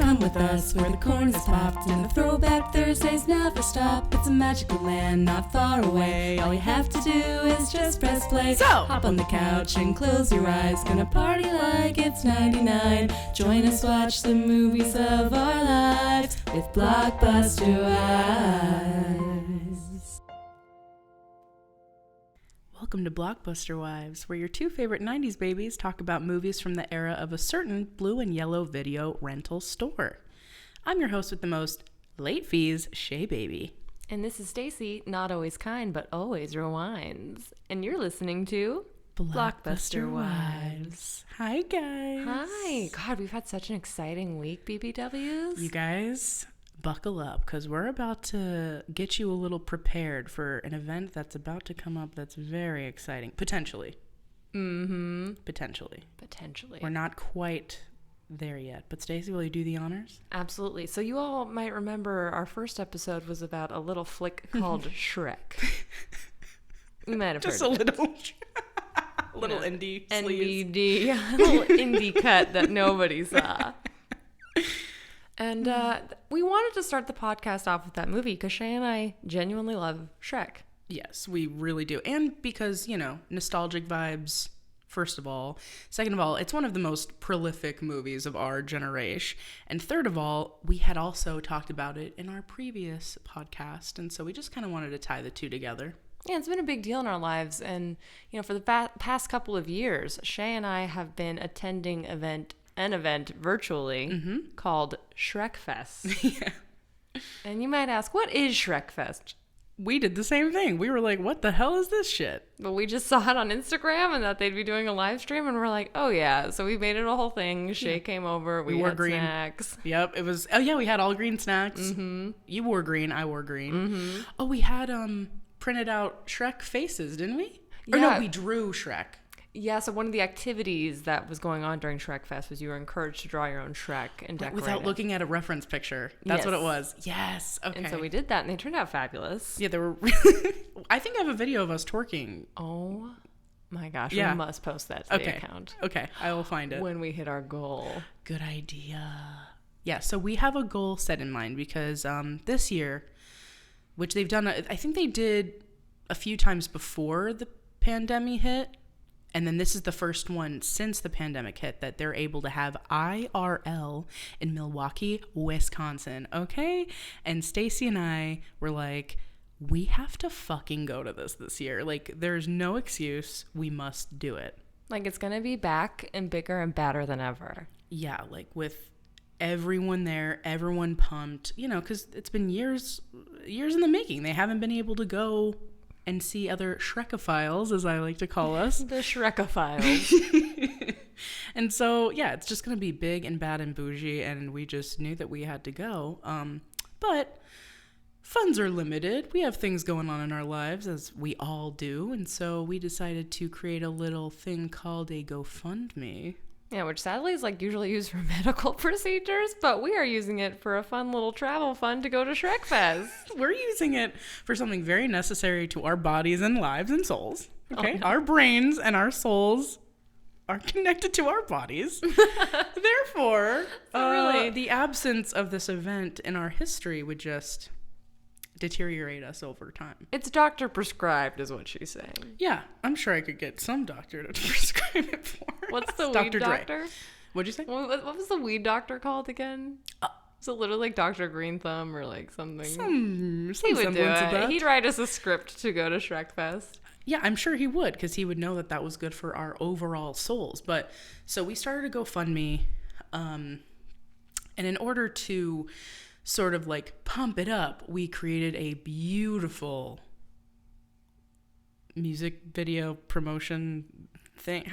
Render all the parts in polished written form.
Come with us where the corn is popped and the throwback Thursdays never stop. It's a magical land not far away. All you have to do is just press play. So, hop on the couch and close your eyes. Gonna party like it's 99. Join us, watch the movies of our lives with Blockbuster Wives. welcome to Blockbuster Wives, where your two favorite 90s babies talk about movies from the era of a certain blue and yellow video rental store. I'm your host with the most late fees, Shea Baby. And this is Stacy, not always kind, but always rewinds. And you're listening to Blockbuster Wives. Hi, guys. Hi. God, we've had such an exciting week, BBWs. You guys, buckle up, because we're about to get you a little prepared for an event that's about to come up that's very exciting. Potentially. Potentially. Potentially. We're not quite there yet. But Stacy, will you do the honors? Absolutely. So you all might remember our first episode was about a little flick called Shrek. You might have Just heard a of it. little indie sleaze. NBD, a little indie cut that nobody saw. And we wanted to start the podcast off with that movie because Shea and I genuinely love Shrek. Yes, we really do. And because, nostalgic vibes, first of all. Second of all, it's one of the most prolific movies of our generation. And third of all, we had also talked about it in our previous podcast. And so we just kind of wanted to tie the two together. Yeah, it's been a big deal in our lives. And, for the past couple of years, Shea and I have been attending an event virtually called Shrek Fest. Yeah. And you might ask, what is Shrek Fest? We did the same thing. We were like, what the hell is this shit? But we just saw it on Instagram and that they'd be doing a live stream, and we're like, oh yeah. So we made it a whole thing. Shea came over. We wore had green snacks. Yep. It was, we had all green snacks. You wore green. I wore green. Oh, we had printed out Shrek faces, didn't we? Or Yeah. no, we drew Shrek. Yeah, so one of the activities that was going on during Shrek Fest was you were encouraged to draw your own Shrek and decorate Without it. looking at a reference picture. That's what it Yes. was. Yes. Okay. And so we did that, and they turned out fabulous. Yeah, they were. I think I have a video of us twerking. Oh my gosh, Yeah. we must post that to the account. Okay, I will find it. When we hit our goal. Good idea. Yeah, so we have a goal set in mind because this year, which they've done, I think they did a few times before the pandemic hit. And then this is the first one since the pandemic hit that they're able to have IRL in Milwaukee, Wisconsin. Okay? And Stacy and I were like, we have to fucking go to this year. Like, there's no excuse. We must do it. Like, it's going to be back and bigger and badder than ever. Yeah, like with everyone there, everyone pumped, because it's been years in the making. They haven't been able to go and see other Shrekophiles, as I like to call us. The Shrekophiles. And so, yeah, it's just going to be big and bad and bougie, and we just knew that we had to go. But funds are limited. We have things going on in our lives, as we all do, and so we decided to create a little thing called a GoFundMe. Yeah, which sadly is usually used for medical procedures, but we are using it for a fun little travel fund to go to Shrek Fest. We're using it for something very necessary to our bodies and lives and souls. Okay? Oh, no. Our brains and our souls are connected to our bodies. Therefore, really? the absence of this event in our history would just deteriorate us over time. It's doctor prescribed is what she's saying. Yeah, I'm sure I could get some doctor to prescribe it for What's us. the weed Dr. Dre. doctor? What'd you say? What was the weed doctor called again? Is it literally like Dr. Green Thumb or something? Some He would do semblance of it. that. He'd write us a script to go to Shrek Fest. Yeah, I'm sure he would, because he would know that was good for our overall souls. But so we started a GoFundMe, and in order to sort of pump it up, we created a beautiful music video promotion thing.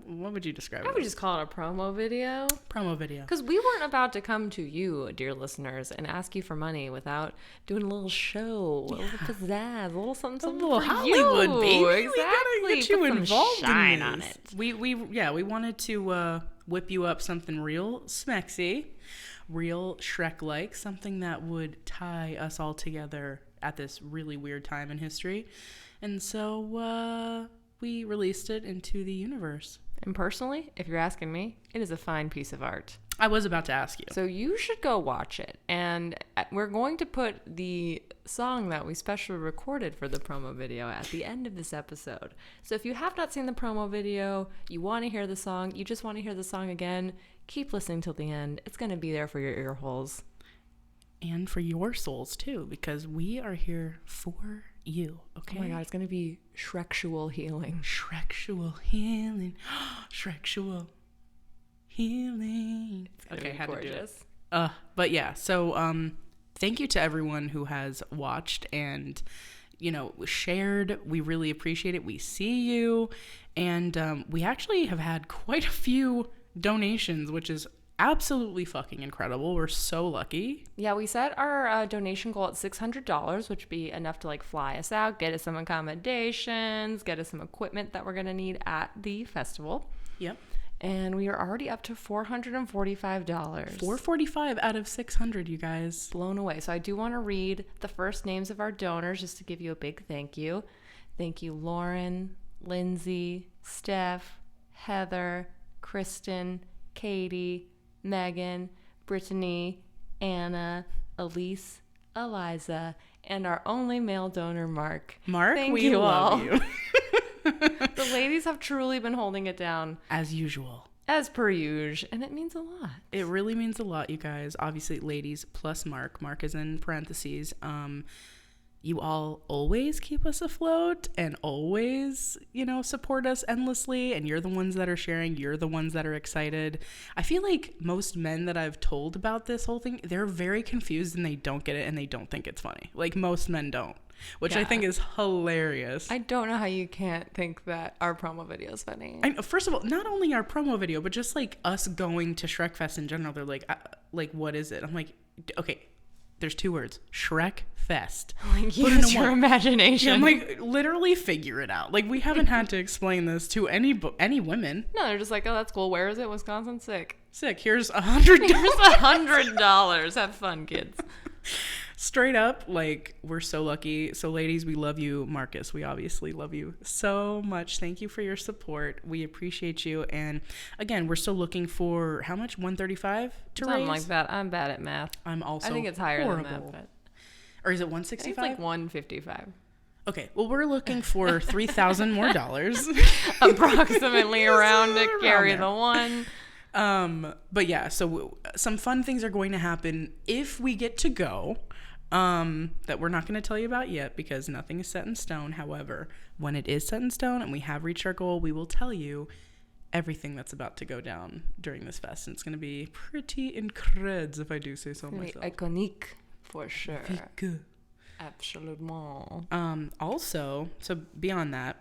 What would you describe it? I would just call it a promo video. Promo video. Because we weren't about to come to you, dear listeners, and ask you for money without doing a little show, a little pizzazz, a little something, A little for Hollywood, you. baby. Exactly. We gotta get you Put some involved shine in this. on it. We wanted to whip you up something real smexy, real Shrek-like, something that would tie us all together at this really weird time in history. And so we released it into the universe. And personally, if you're asking me, it is a fine piece of art. I was about to ask you. So you should go watch it. And we're going to put the song that we specially recorded for the promo video at the end of this episode. So if you have not seen the promo video, you want to hear the song, you just want to hear the song again, keep listening till the end. It's going to be there for your ear holes. And for your souls, too, because we are here for you, okay? Oh my God, it's going to be Shreksual healing. Shreksual healing. Shreksual healing. Okay, had gorgeous. to do it. But yeah, so thank you to everyone who has watched and, shared. We really appreciate it. We see you. And we actually have had quite a few donations, which is absolutely fucking incredible. We're so lucky. Yeah, we set our donation goal at $600, which would be enough to fly us out, get us some accommodations, get us some equipment that we're going to need at the festival. Yep. And we are already up to $445. $445 out of 600, you guys. Blown away. So I do want to read the first names of our donors just to give you a big thank you. Thank you, Lauren, Lindsay, Steph, Heather, Kristen, Katie, Megan, Brittany, Anna, Elise, Eliza, and our only male donor, Mark. Mark, thank we you love all. you. The ladies have truly been holding it down. As usual. As per usual. And it means a lot. It really means a lot, you guys. Obviously, ladies plus Mark. Mark is in parentheses. You all always keep us afloat and always, support us endlessly. And you're the ones that are sharing. You're the ones that are excited. I feel like most men that I've told about this whole thing, they're very confused and they don't get it and they don't think it's funny. Like most men don't, which I think is hilarious. I don't know how you can't think that our promo video is funny. First of all, not only our promo video, but just us going to Shrekfest in general. They're like, what is it? I'm like, okay, there's two words, Shrek Fest. Use your imagination. Yeah, I'm like, literally figure it out. Like, we haven't had to explain this to any women. No, they're just like, oh, that's cool. Where is it? Wisconsin? Sick. Here's $100. Here's $100. Have fun, kids. Straight up, we're so lucky. So ladies, we love you. Marcus, we obviously love you so much. Thank you for your support. We appreciate you. And again, we're still looking for how much? 135 to Something raise? like that. I'm bad at math. I'm also I think it's higher horrible. than that. But or is it I think 165? it's 155. Okay, well, we're looking for $3,000 more dollars. Approximately around to carry the one. But yeah, so some fun things are going to happen if we get to go. That we're not going to tell you about yet because nothing is set in stone. However, when it is set in stone and we have reached our goal, we will tell you everything that's about to go down during this fest. And it's going to be pretty incredible, if I do say so myself. Iconique, for sure. Good. Absolument. Also, so beyond that,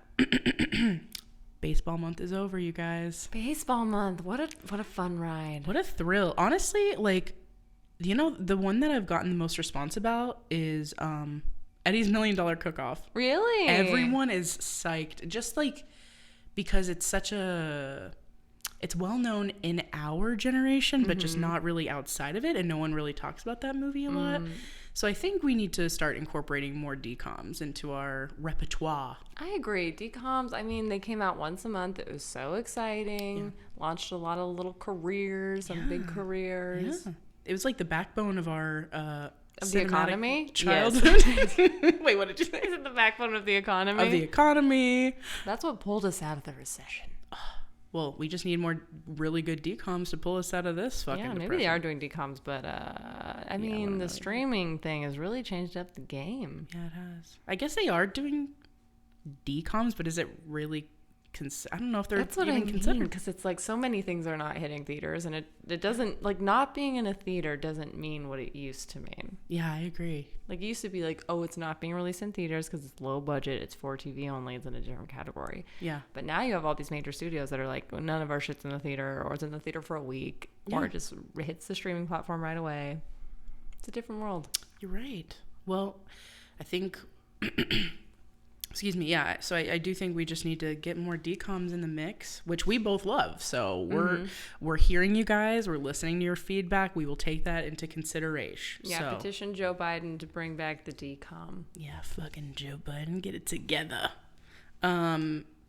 baseball month is over, you guys. Baseball month. What a fun ride. What a thrill. Honestly, the one that I've gotten the most response about is Eddie's $1 Million Cook-Off. Really? Everyone is psyched. Just because it's it's well known in our generation, but just not really outside of it. And no one really talks about that movie a lot. So I think we need to start incorporating more DCOMs into our repertoire. I agree. DCOMs, they came out once a month. It was so exciting. Yeah. Launched a lot of little careers, some big careers. Yeah. It was the backbone of our of the economy childhood. Yes. Wait, what did you say? Is it the backbone of the economy? Of the economy. That's what pulled us out of the recession. Well, we just need more really good DCOMs to pull us out of this fucking depression. Maybe they are doing DCOMs, but the streaming thing has really changed up the game. Yeah, it has. I guess they are doing DCOMs, but is it really I don't know if they're That's what even considered, because it's so many things are not hitting theaters, and it doesn't not being in a theater doesn't mean what it used to mean. Yeah, I agree. It used to be it's not being released in theaters because it's low budget, it's for TV only, it's in a different category. Yeah. But now you have all these major studios that are well, none of our shit's in the theater, or it's in the theater for a week, or it just hits the streaming platform right away. It's a different world. You're right. Well, I think. Excuse me, yeah. So I do think we just need to get more DCOMs in the mix, which we both love. So we're hearing you guys. We're listening to your feedback. We will take that into consideration. Yeah, petition Joe Biden to bring back the DCOM. Yeah, fucking Joe Biden, get it together.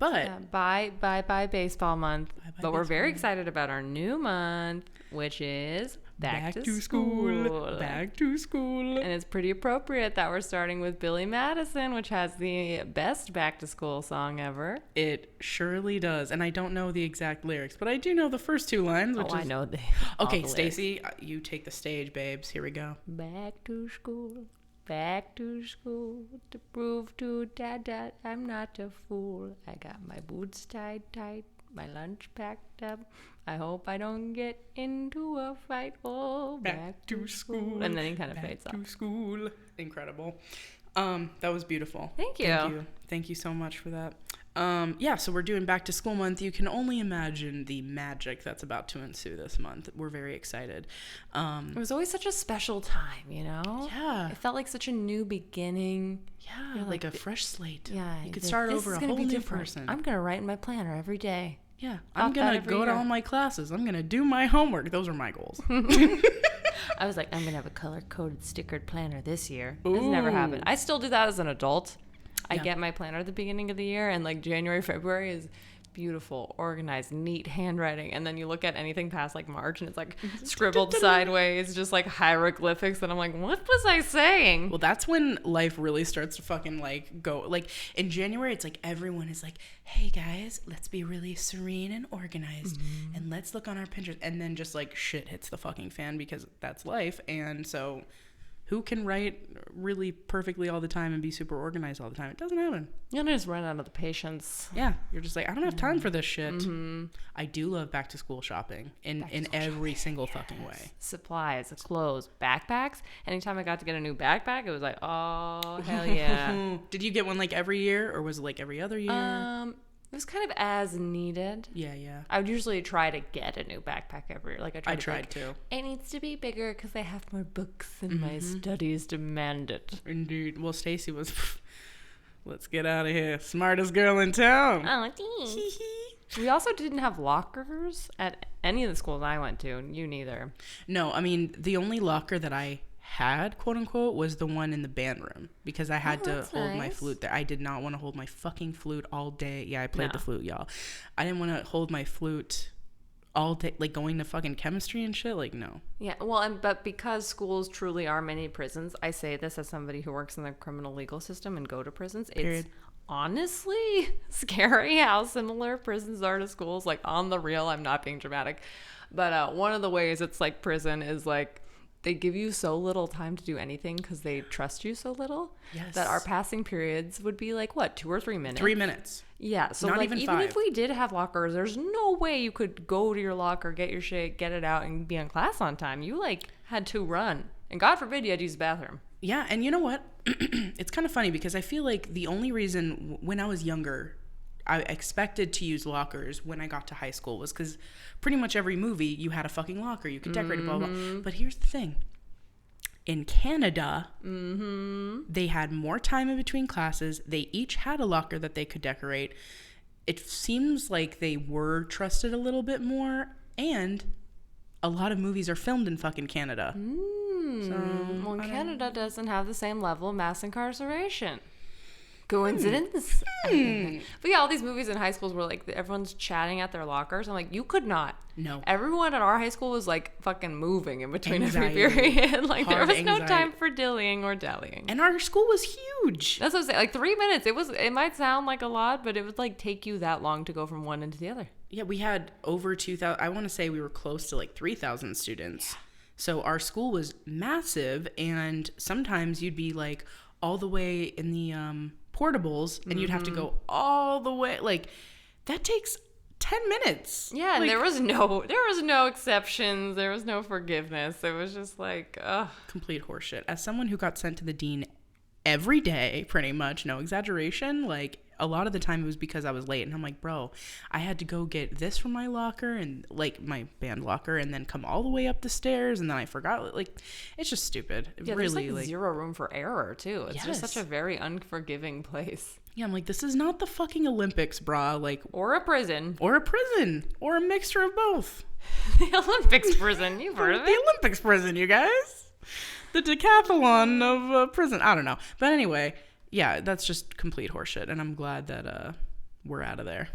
But bye baseball month. But we're very baseball. excited about our new month, which is back to school. Back to school. And it's pretty appropriate that we're starting with Billy Madison, which has the best back to school song ever. It surely does. And I don't know the exact lyrics, but I do know the first 2 lines. Which I know Okay, Stacy, you take the stage, babes. Here we go. Back to school. Back to school to prove to Dad that I'm not a fool. I got my boots tied tight, my lunch packed up. I hope I don't get into a fight. Oh, back to school. And then he kind of fades off. Back to school. Incredible. That was beautiful. Thank you. Thank you so much for that. Yeah, so we're doing back to school month. You can only imagine the magic that's about to ensue this month. We're very excited. It was always such a special time, you know? Yeah. It felt like such a new beginning. Yeah, You're like a fresh slate. Yeah. You could start over a whole new different. person. I'm going to write in my planner every day. Yeah, I'm going to go to all my classes. I'm going to do my homework. Those are my goals. I was like, I'm going to have a color-coded stickered planner this year. This never happened. I still do that as an adult. I get my planner at the beginning of the year, and like January, February is beautiful, organized, neat handwriting. And then you look at anything past like March and it's like scribbled sideways, just like hieroglyphics. And I'm like, what was I saying? Well, that's when life really starts to fucking like go. Like in January, it's like everyone is like, hey guys, let's be really serene and organized and let's look on our Pinterest. And then just like shit hits the fucking fan because that's life. And so who can write really perfectly all the time and be super organized all the time? It doesn't happen. You'll just run out of the patience. Yeah, you're just like, I don't have time for this shit. I do love back to school shopping in every single fucking way. Supplies, clothes, backpacks. Anytime I got to get a new backpack, it was like, oh, hell yeah. Did you get one like every year or was it like every other year? It was kind of as needed. Yeah. I would usually try to get a new backpack every year. Like I tried to. It needs to be bigger because I have more books and my studies demand it. Indeed. Well, Stacy was, let's get out of here. Smartest girl in town. Oh, thanks. We also didn't have lockers at any of the schools I went to. You neither. No, I mean, the only locker that I had, quote unquote, was the one in the band room because I had to hold my flute there. I did not want to hold my fucking flute all day. Yeah, I played the flute, y'all. I didn't want to hold my flute all day, like going to fucking chemistry and shit. Like, no. Yeah, well, but because schools truly are mini prisons, I say this as somebody who works in the criminal legal system and go to prisons. It's honestly scary how similar prisons are to schools. Like, on the real, I'm not being dramatic. But one of the ways it's like prison is like, they give you so little time to do anything because they trust you so little that our passing periods would be like, what, 2 or 3 minutes? 3 minutes. Yeah. So not like, even even 5. if we did have lockers, there's no way you could go to your locker, get your shit, get it out, and be in class on time. You like had to run. And God forbid you had to use the bathroom. Yeah. And you know what? It's kind of funny because I feel like the only reason when I was younger, I expected to use lockers when I got to high school was because pretty much every movie you had a fucking locker. You could decorate it, blah, blah, blah. But here's the thing. In Canada, they had more time in between classes. They each had a locker that they could decorate. It seems like they were trusted a little bit more. And a lot of movies are filmed in fucking Canada. Well, Canada doesn't have the same level of mass incarceration. Coincidence? But yeah, all these movies in high schools were like everyone's chatting at their lockers. I'm like, you could not. No. Everyone at our high school was like fucking moving in between Anxiety. every period. Like there Hard was no anxiety. time for dillying or dallying. And our school was huge. That's what I'm saying. Like 3 minutes. It might sound like a lot, but it would like take you that long to go from one end to the other. Yeah, we had over 2,000. I want to say we were close to like 3,000 students. Yeah. So our school was massive, and sometimes you'd be like all the way in the portables, and you'd have to go all the way. Like that takes 10 minutes. Yeah, and there was no exceptions. There was no forgiveness. It was just like, ugh. Complete horseshit. As someone who got sent to the dean every day, pretty much, no exaggeration, like a lot of the time it was because I was late, and I'm like, bro, I had to go get this from my locker and like my band locker, and then come all the way up the stairs, and then I forgot. Like, it's just stupid. Yeah, really, there's like zero room for error too. It's just such a very unforgiving place. Yeah, I'm like, this is not the fucking Olympics, brah. Like, or a prison, or a mixture of both. The Olympics prison, you've heard of it? The Olympics prison, you guys. The decathlon of prison. I don't know, but anyway. Yeah, that's just complete horseshit, and I'm glad that we're out of there.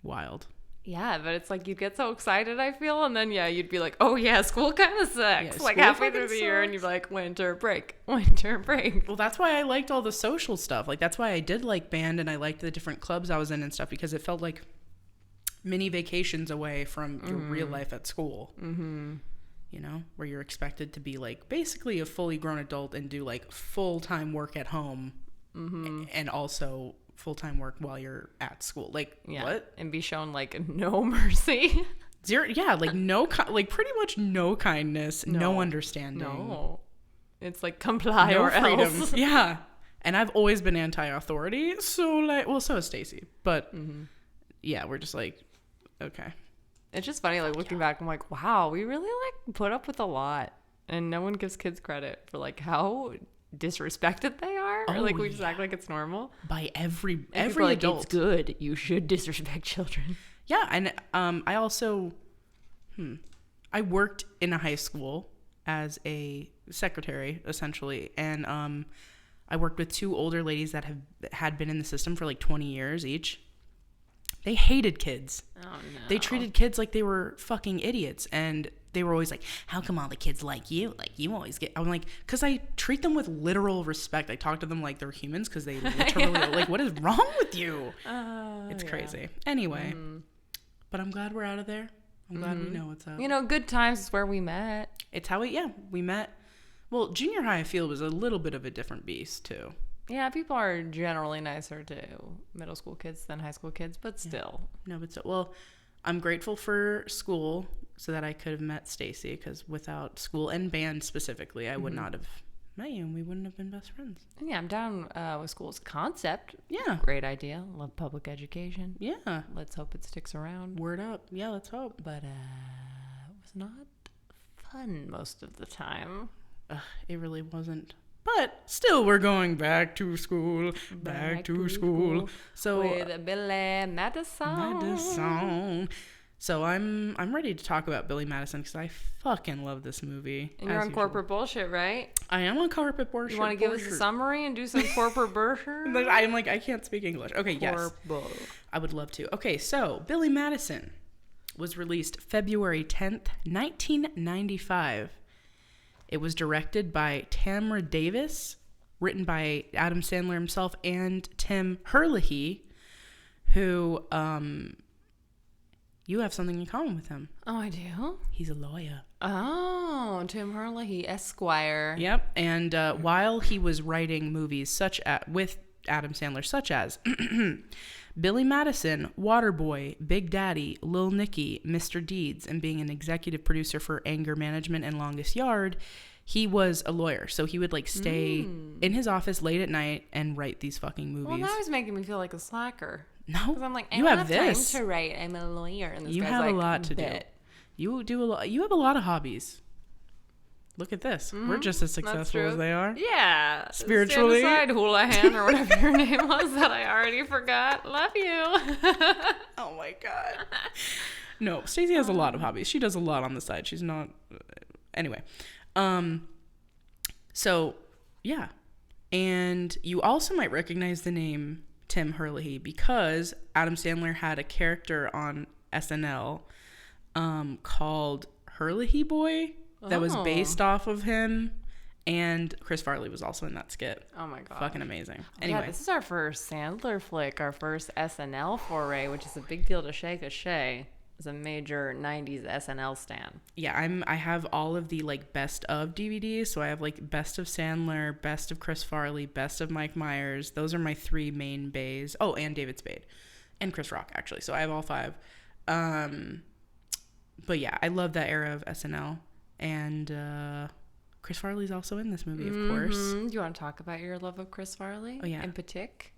Wild. Yeah, but it's like you'd get so excited, I feel, and then you'd be like, oh yeah, school kind of sucks. Yeah, like school halfway through the year, and you'd be like, winter break. Well, that's why I liked all the social stuff. Like, that's why I did like band, and I liked the different clubs I was in and stuff, because it felt like mini vacations away from your real life at school. Mm-hmm. You know, where you're expected to be like basically a fully grown adult and do like full-time work at home, and also full-time work while you're at school. Like, what? And be shown like no mercy. Zero. Yeah, like like pretty much no kindness, no understanding. No. It's like comply no or freedom. else. Yeah. And I've always been anti-authority, so like, well, so is Stacy. But yeah, we're just like, okay. It's just funny, like looking back, I'm like, wow, we really like put up with a lot, and no one gives kids credit for like how disrespected they are. Or, like, we just act like it's normal By every like, adult. it's good. You should disrespect children. Yeah, and I also, I worked in a high school as a secretary, essentially, and I worked with 2 older ladies that had been in the system for like 20 years each. They hated kids. Oh, no. They treated kids like they were fucking idiots, and they were always like, how come all the kids like you? Like, you always get... I'm like, because I treat them with literal respect. I talk to them like they're humans, because they literally... like, what is wrong with you? It's crazy. Anyway, but I'm glad we're out of there. I'm glad we know what's up. You know, good times is where we met. It's how we met. Well, junior high, I feel, was a little bit of a different beast, too. Yeah, people are generally nicer to middle school kids than high school kids, but still. No, but still. Well, I'm grateful for school so that I could have met Stacy, because without school and band specifically, I would not have met you, and we wouldn't have been best friends. Yeah, I'm down with school's concept. Yeah. Great idea. Love public education. Yeah. Let's hope it sticks around. Word up. Yeah, let's hope. But it was not fun most of the time. It really wasn't. But still, we're going back to school, back to school. So with Billy Madison. So I'm ready to talk about Billy Madison, because I fucking love this movie. And you're on corporate bullshit, right? I am on corporate bullshit. You want to give us a summary and do some corporate bullshit? I'm like, I can't speak English. Okay, yes. I would love to. Okay, so Billy Madison was released February 10th, 1995. It was directed by Tamra Davis, written by Adam Sandler himself and Tim Herlihy, who you have something in common with him. Oh, I do? He's a lawyer. Oh, Tim Herlihy, Esquire. Yep. And while he was writing movies with Adam Sandler, such as Billy Madison, Waterboy, Big Daddy, Lil Nicky, Mr. Deeds, and being an executive producer for Anger Management and Longest Yard, he was a lawyer. So he would like stay in his office late at night and write these fucking movies. Well, now he's making me feel like a slacker. No, because I'm like, I you don't have have this. time to write. I'm a lawyer, and this You guy's have like, a lot to do. You do a lot. You have a lot of hobbies. Look at this. We're just as successful as they are. Yeah. Spiritually. Stand aside, Houlihan, or whatever your name was that I already forgot. Love you. Oh my God. No, Stacey has a lot of hobbies. She does a lot on the side. She's not. Anyway. So, yeah. And you also might recognize the name Tim Herlihy, because Adam Sandler had a character on SNL called Herlihy Boy that was based off of him, and Chris Farley was also in that skit. Oh my God. Fucking amazing. Anyway. Yeah, this is our first Sandler flick, our first SNL foray, which is a big deal to Shay, because Shay is a major 90s SNL stan. Yeah, I have all of the like best of DVDs. So I have like best of Sandler, best of Chris Farley, best of Mike Myers. Those are my 3 main bays. Oh, and David Spade and Chris Rock, actually. So I have all 5. But yeah, I love that era of SNL. And Chris Farley's also in this movie, of course. Do you want to talk about your love of Chris Farley? Oh, yeah. In partic?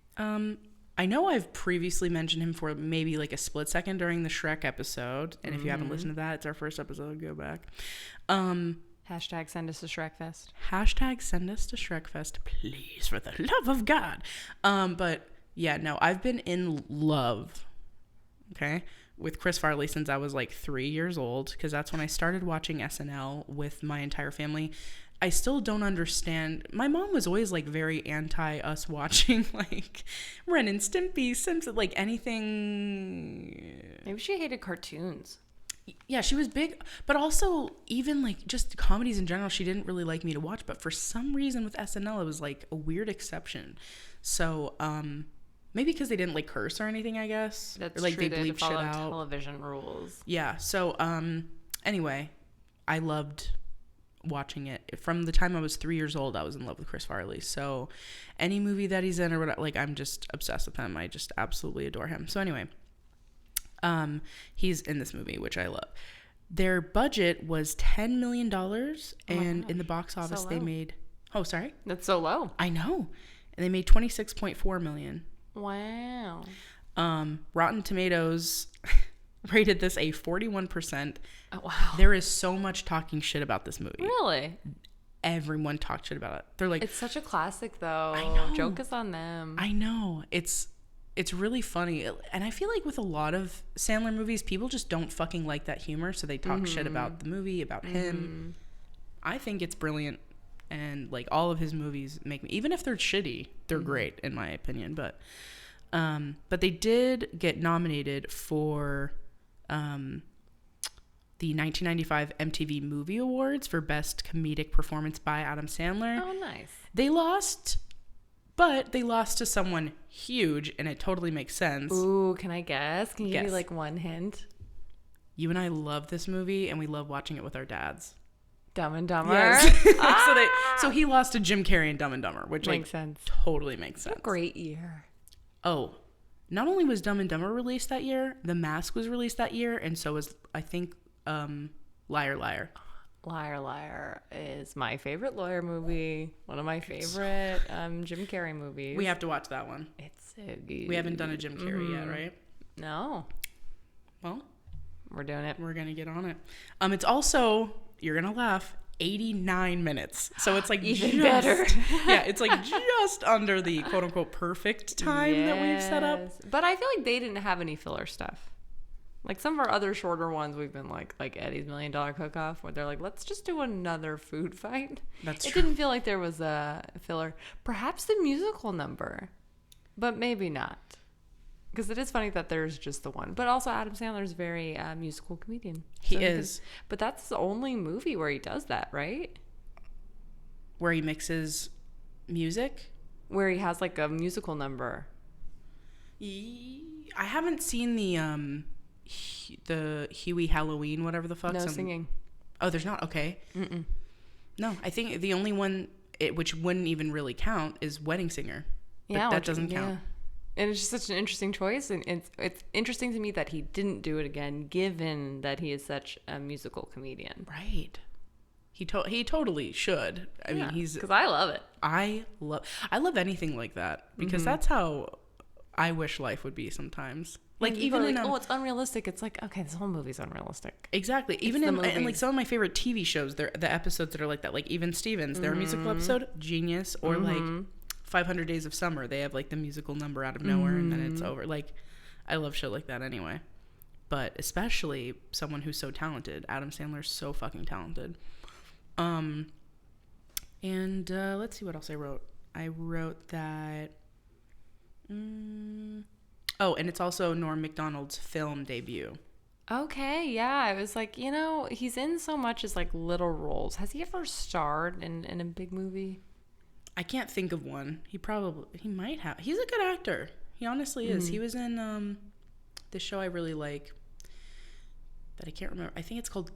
I know I've previously mentioned him for maybe like a split second during the Shrek episode. And if you haven't listened to that, it's our first episode. Go back. Hashtag send us to Shrekfest. Hashtag send us to Shrekfest, please, for the love of God. But yeah, no, I've been in love, okay, with Chris Farley since I was like 3 years old, because that's when I started watching SNL with my entire family. I still don't understand. My mom was always like very anti us watching like Ren and Stimpy, Simpsons, like anything. Maybe she hated cartoons. Yeah, she was big, but also even like just comedies in general, she didn't really like me to watch. But for some reason with SNL, it was like a weird exception. So maybe because they didn't like curse or anything, I guess. That's or, like true. they They bleep shit out. television rules. Yeah. So anyway, I loved watching it. From the time I was 3 years old, I was in love with Chris Farley. So any movie that he's in or whatever, like I'm just obsessed with him. I just absolutely adore him. So anyway, he's in this movie, which I love. Their budget was $10 million, and in the box office they made, oh, sorry? That's so low. I know. And they made $26.4 million. Wow. Rotten Tomatoes rated this a 41%. Oh, wow. There is so much talking shit about this movie. Really? Everyone talked shit about it. They're like, it's such a classic, though. I know. Joke is on them. I know. It's really funny. And I feel like with a lot of Sandler movies, people just don't fucking like that humor, so they talk shit about the movie, about him. I think it's brilliant, and like all of his movies make me, even if they're shitty, they're great in my opinion. But they did get nominated for the 1995 MTV Movie Awards for Best Comedic Performance by Adam Sandler. Oh, nice. They lost, but they lost to someone huge, and it totally makes sense. Ooh, can I guess? Can you give me Guess. like one hint? You and I love this movie, and we love watching it with our dads. Dumb and Dumber. Yes. So he lost to Jim Carrey in Dumb and Dumber, which makes like sense. totally makes sense. What a great year. Oh, not only was Dumb and Dumber released that year, The Mask was released that year, and so was, I think, Liar Liar. Liar Liar is my favorite lawyer movie. One of my favorite Jim Carrey movies. We have to watch that one. It's so good. We haven't done a Jim Carrey yet, right? No. Well, we're doing it. We're gonna get on it. It's also, you're gonna laugh, 89 minutes. So it's like even just, better. Yeah, it's like just under the quote unquote perfect time that we've set up. But I feel like they didn't have any filler stuff. Like some of our other shorter ones, we've been like Eddie's $1 Million Cook-Off, where they're like, let's just do another food fight. That's It true. didn't feel like there was a filler. Perhaps the musical number, but maybe not. Because it is funny that there's just the one. But also Adam Sandler's very musical comedian. He is. But that's the only movie where he does that, right? Where he mixes music. Where he has like a musical number. I haven't seen the Huey Halloween, whatever the fuck. No singing. Oh, there's not? Okay. Mm-mm. No, I think the only one which wouldn't even really count is Wedding Singer. Yeah, that doesn't count. And it's just such an interesting choice, and it's interesting to me that he didn't do it again, given that he is such a musical comedian. Right. He totally should. I mean, he's, because I love it. I love anything like that, because that's how I wish life would be sometimes. Like even like, in it's unrealistic. It's like, okay, this whole movie's unrealistic. Exactly. Even in and like some of my favorite TV shows, they're the episodes that are like that. Like even Stevens, their musical episode, genius. Or like 500 Days of Summer, they have like the musical number out of nowhere and then it's over. Like I love shit like that anyway. But especially someone who's so talented. Adam Sandler's so fucking talented. And let's see what else I wrote. I wrote that. Oh, and it's also Norm Macdonald's film debut. Okay, yeah. I was like, he's in so much as like little roles. Has he ever starred in a big movie? I can't think of one. He might have. He's a good actor. He honestly is. He was in this show I really like that I can't remember. I think it's called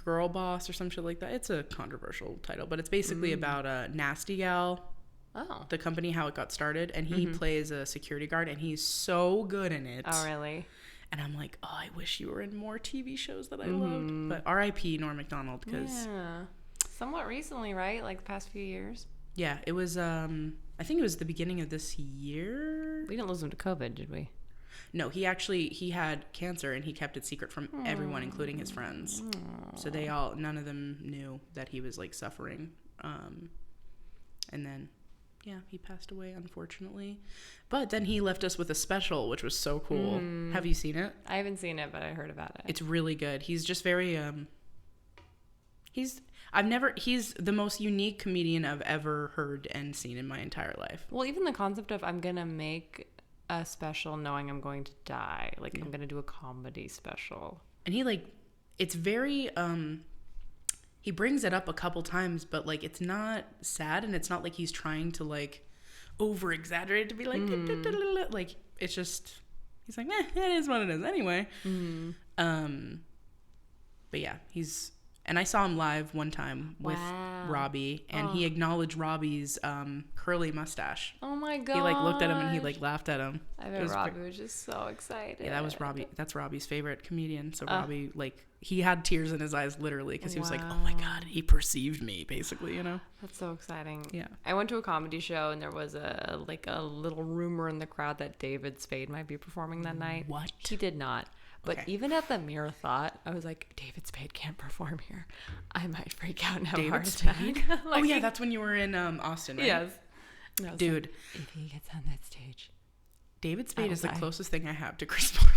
Girl Boss or some shit like that. It's a controversial title, but it's basically about a Nasty Gal. Oh. The company, how it got started, and he plays a security guard, and he's so good in it. Oh, really? And I'm like, oh, I wish you were in more TV shows that I loved. But R.I.P. Norm Macdonald, because somewhat recently, right? Like the past few years. Yeah, it was. I think it was the beginning of this year. We didn't lose him to COVID, did we? No, he had cancer, and he kept it secret from everyone, including his friends. So none of them knew that he was like suffering. And then. Yeah, he passed away, unfortunately. But then he left us with a special, which was so cool. Have you seen it? I haven't seen it, but I heard about it. It's really good. He's just very He's the most unique comedian I've ever heard and seen in my entire life. Well, even the concept of I'm going to make a special knowing I'm going to die. Like, I'm going to do a comedy special. And he, like, it's very, he brings it up a couple times, but, like, it's not sad, and it's not like he's trying to, like, over-exaggerate it to be like, like, it's just, he's like, it is what it is anyway. But yeah, and I saw him live one time with Robbie, and he acknowledged Robbie's curly mustache. Oh my god! He like looked at him and he like laughed at him. I bet Robbie was just so excited. Yeah, that was Robbie. That's Robbie's favorite comedian. So Robbie, like, he had tears in his eyes literally because he was like, "Oh my god, he perceived me," basically, you know. That's so exciting. Yeah. I went to a comedy show and there was a little rumor in the crowd that David Spade might be performing that night. What? He did not. But Okay. even at the mere thought, I was like, David Spade can't perform here. I might freak out and have a David heart Spade? attack. Oh yeah, that's when you were in Austin, right? Yes. And I was Dude, like, if he gets on that stage. David Spade is the I- closest thing I have to Chris Farley.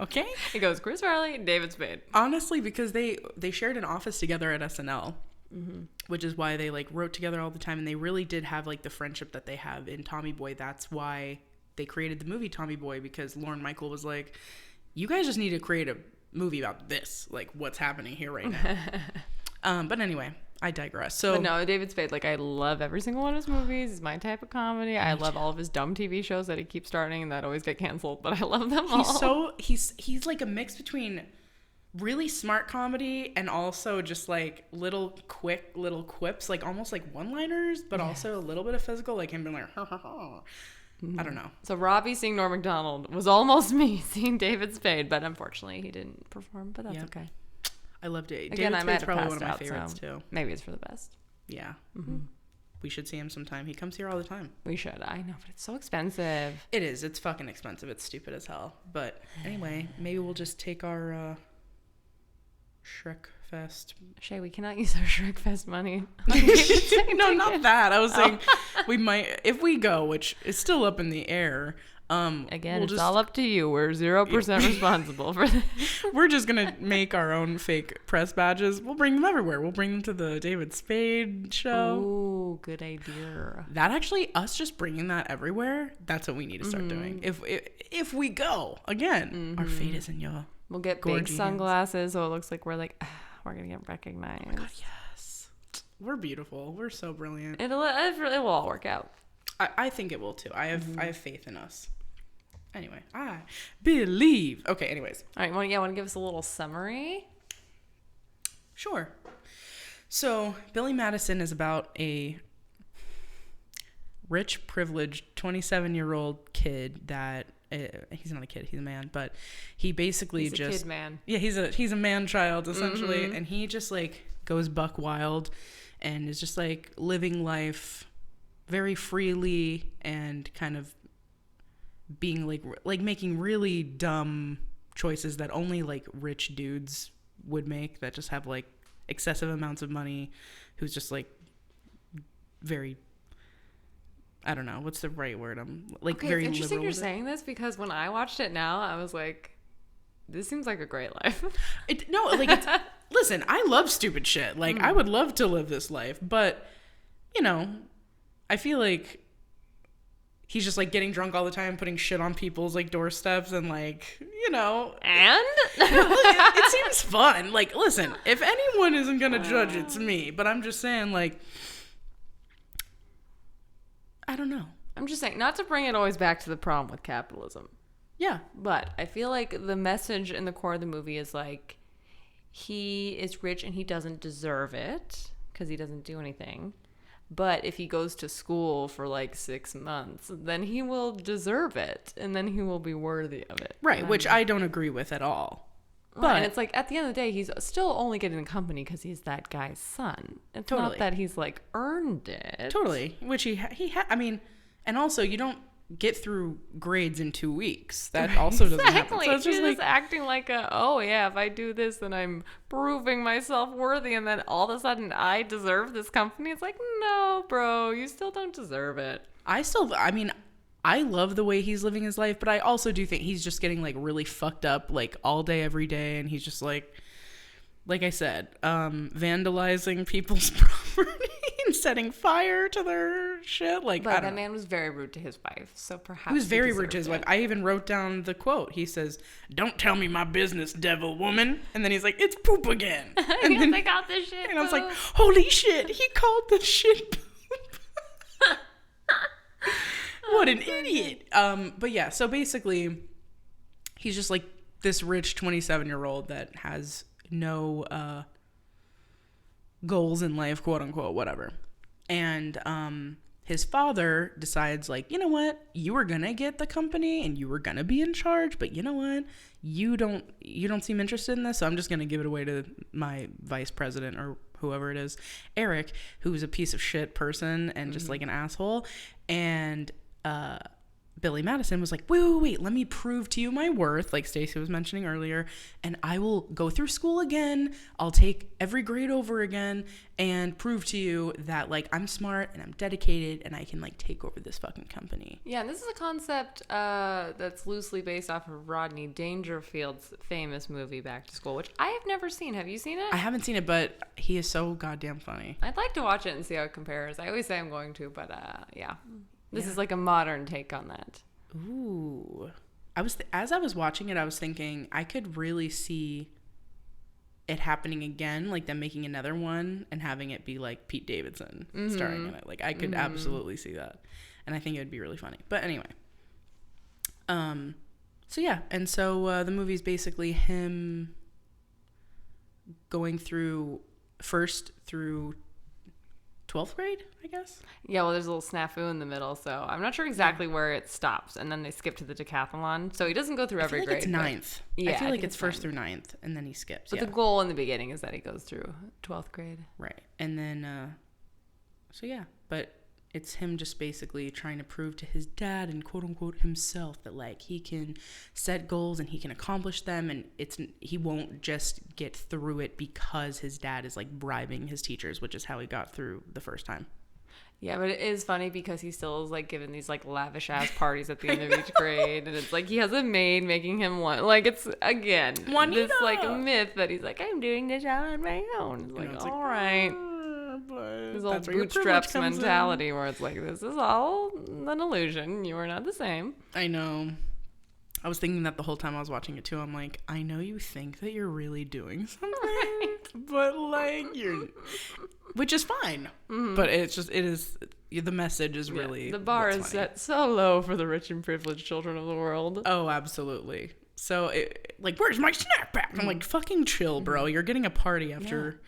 Okay? It goes Chris Farley, David Spade. Honestly, because they shared an office together at SNL, which is why they like wrote together all the time, and they really did have like the friendship that they have in Tommy Boy. That's why they created the movie Tommy Boy, because Lorne Michael was like, you guys just need to create a movie about this, like what's happening here right now. But anyway, I digress. So But no, David Spade, like, I love every single one of his movies. He's my type of comedy. I love all of his dumb TV shows that he keeps starting and that always get canceled, but I love them all. He's like a mix between really smart comedy and also just like little quips, like almost like one-liners, but also a little bit of physical, like him being like, ha, ha, ha. I don't know. So Robbie seeing Norm Macdonald was almost me seeing David Spade, but unfortunately he didn't perform, but that's Yep. okay. I loved it. Again, David I might Spade's have probably passed one of my out, favorites so too. maybe it's for the best. Yeah. We should see him sometime. He comes here all the time. We should. I know, but it's so expensive. It is. It's fucking expensive. It's stupid as hell. But anyway, maybe we'll just take our Shrek Fest. Shay, we cannot use our Shrek Fest money. No, not that. I was saying we might, if we go, which is still up in the air. Again, it's all up to you. We're 0% responsible for this. We're just gonna make our own fake press badges. We'll bring them everywhere. We'll bring them to the David Spade show. Ooh, good idea. That actually, us just bringing that everywhere, that's what we need to start doing. If we go again, our fate is in your. We'll get Gorgeous big hands. sunglasses so it looks like we're like, we're going to get recognized. God, yes, we're beautiful. We're so brilliant. It will all work out. I think it will too. I have faith in us. Anyway, I believe. Okay. Anyways, All right. Want to give us a little summary? sure. So Billy Madison is about a rich, privileged 27-year-old kid that he's not a kid, he's a man, but he basically He's a kid man. Yeah, he's a man child essentially, and he just like goes buck wild and is just like living life very freely and kind of being like making really dumb choices that only like rich dudes would make, that just have like excessive amounts of money, who's just like very, I don't know what's the right word. I'm like Okay, very it's interesting liberal you're with it. saying this because when I watched it now, I was like, this seems like a great life. Listen, I love stupid shit. Like I would love to live this life, but you know, I feel like he's just like getting drunk all the time, putting shit on people's like doorsteps, and like, you know, And? it seems fun. Like, listen, if anyone isn't gonna judge, it's me. But I'm just saying, like, I don't know. I'm just saying, not to bring it always back to the problem with capitalism, Yeah, but I feel like the message in the core of the movie is like, he is rich and he doesn't deserve it because he doesn't do anything. But if he goes to school for like 6 months, then he will deserve it, and then he will be worthy of it. right. Which I don't agree with at all. Right, But and it's like at the end of the day, he's still only getting the company because he's that guy's son. It's Totally. not that he's like earned it. totally, which I mean, and also you don't get through grades in 2 weeks. That also doesn't happen. Exactly. So it's just He's like, just acting like if I do this, then I'm proving myself worthy, and then all of a sudden I deserve this company. It's like, no, bro, you still don't deserve it. I love the way he's living his life, but I also do think he's just getting like really fucked up like all day, every day. And he's just like like I said, vandalizing people's property and setting fire to their shit. Like, but that man was very rude to his wife, so perhaps he was very rude to his wife. I even wrote down the quote. He says, "Don't tell me my business, devil woman." And then he's like, "It's poop again." And then I got this shit. And I was like, "Holy shit!" He called the shit poop. What an idiot. But yeah, so basically, he's just like this rich 27-year-old that has no goals in life, quote unquote, whatever. And his father decides, like, you know what, you were gonna get the company and you were gonna be in charge, but you know what, you don't seem interested in this, so I'm just gonna give it away to my vice president or whoever it is, Eric, who's a piece of shit person and just like an asshole. And Billy Madison was like, wait, let me prove to you my worth, like Stacy was mentioning earlier, and I will go through school again. I'll take every grade over again and prove to you that, like, I'm smart and I'm dedicated and I can, like, take over this fucking company. Yeah, and this is a concept that's loosely based off of Rodney Dangerfield's famous movie Back to School, which I have never seen. Have you seen it? I haven't seen it, but he is so goddamn funny. I'd like to watch it and see how it compares. I always say I'm going to, but yeah. This is like a modern take on that. Ooh. As I was watching it, I was thinking I could really see it happening again, like them making another one and having it be like Pete Davidson starring in it. Like, I could absolutely see that. And I think it would be really funny. But anyway. So yeah, and so the movie's basically him going through first through 12th grade, I guess. Yeah, well, there's a little snafu in the middle, so I'm not sure exactly where it stops, and then they skip to the decathlon. So he doesn't go through every grade. It's ninth. Yeah, I feel like it's first through ninth, and then he skips. But the goal in the beginning is that he goes through 12th grade. Right. And then, so yeah, but it's him just basically trying to prove to his dad and quote unquote himself that, like, he can set goals and he can accomplish them, and he won't just get through it because his dad is like bribing his teachers, which is how he got through the first time. Yeah, but it is funny because he still is like giving these like lavish ass parties at the end of each grade, and it's like he has a maid making him one. Like, it's again Juanita. This like myth that he's like, I'm doing this on my own. It's like, all right. This old bootstraps mentality where it's like, this is all an illusion. You are not the same. I know. I was thinking that the whole time I was watching it too. I'm like, I know you think that you're really doing something, right, but like which is fine. But it's just, the message is really, the bar is set so low for the rich and privileged children of the world. Oh, absolutely. So like, where's my snack pack? I'm like, fucking chill, bro. You're getting a party after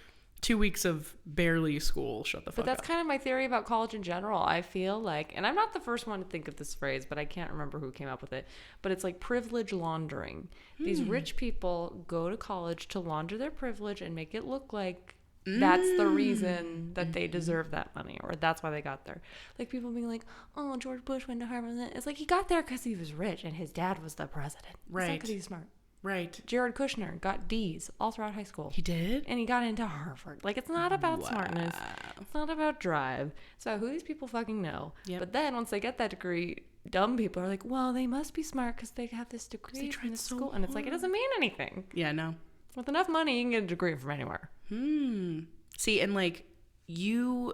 2 weeks of barely school. Shut the fuck up. But that's kind of my theory about college in general. I feel like, and I'm not the first one to think of this phrase, but I can't remember who came up with it, but it's like privilege laundering. These rich people go to college to launder their privilege and make it look like that's the reason that they deserve that money, or that's why they got there. Like, people being like, oh, George Bush went to Harvard. It's like, he got there because he was rich and his dad was the president. Right. It's not because he's smart. Right. Jared Kushner got D's all throughout high school. He did? And he got into Harvard. Like, it's not about smartness. It's not about drive. So who these people fucking know. Yep. But then once they get that degree, dumb people are like, well, they must be smart because they have this degree from this school. And it's like, it doesn't mean anything. Yeah, no. With enough money, you can get a degree from anywhere. See, and like, you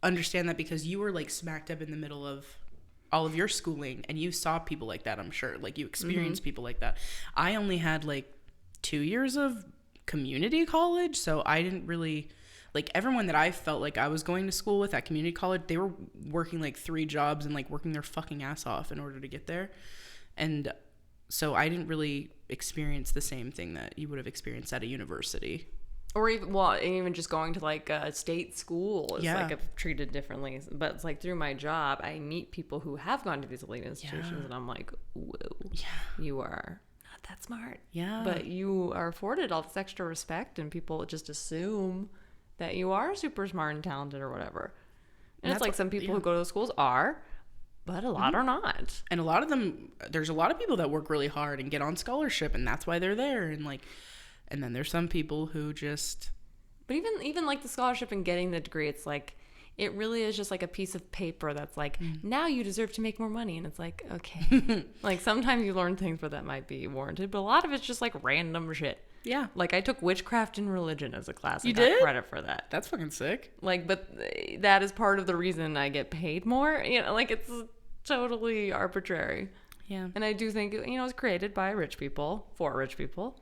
understand that because you were like smack dab in the middle of all of your schooling and you saw people like that, I'm sure. Like, you experienced people like that. I only had like 2 years of community college, so I didn't really, like, everyone that I felt like I was going to school with at community college, they were working like 3 jobs and like working their fucking ass off in order to get there. And so I didn't really experience the same thing that you would have experienced at a university. Or even just going to like a state school is like treated differently. But it's like, through my job, I meet people who have gone to these elite institutions, and I'm like, whoa, you are not that smart. Yeah. But you are afforded all this extra respect, and people just assume that you are super smart and talented or whatever. And it's like, some people who go to those schools are, but a lot are not. And a lot of them, there's a lot of people that work really hard and get on scholarship, and that's why they're there. And like, and then there's some people who just... But even like the scholarship and getting the degree, it's like, it really is just like a piece of paper that's like, now you deserve to make more money. And it's like, okay. Like, sometimes you learn things where that might be warranted, but a lot of it's just like random shit. Yeah. Like, I took witchcraft and religion as a class. You and did? got credit for that. That's fucking sick. Like, but that is part of the reason I get paid more. You know, like, it's totally arbitrary. Yeah. And I do think, you know, it's created by rich people, for rich people.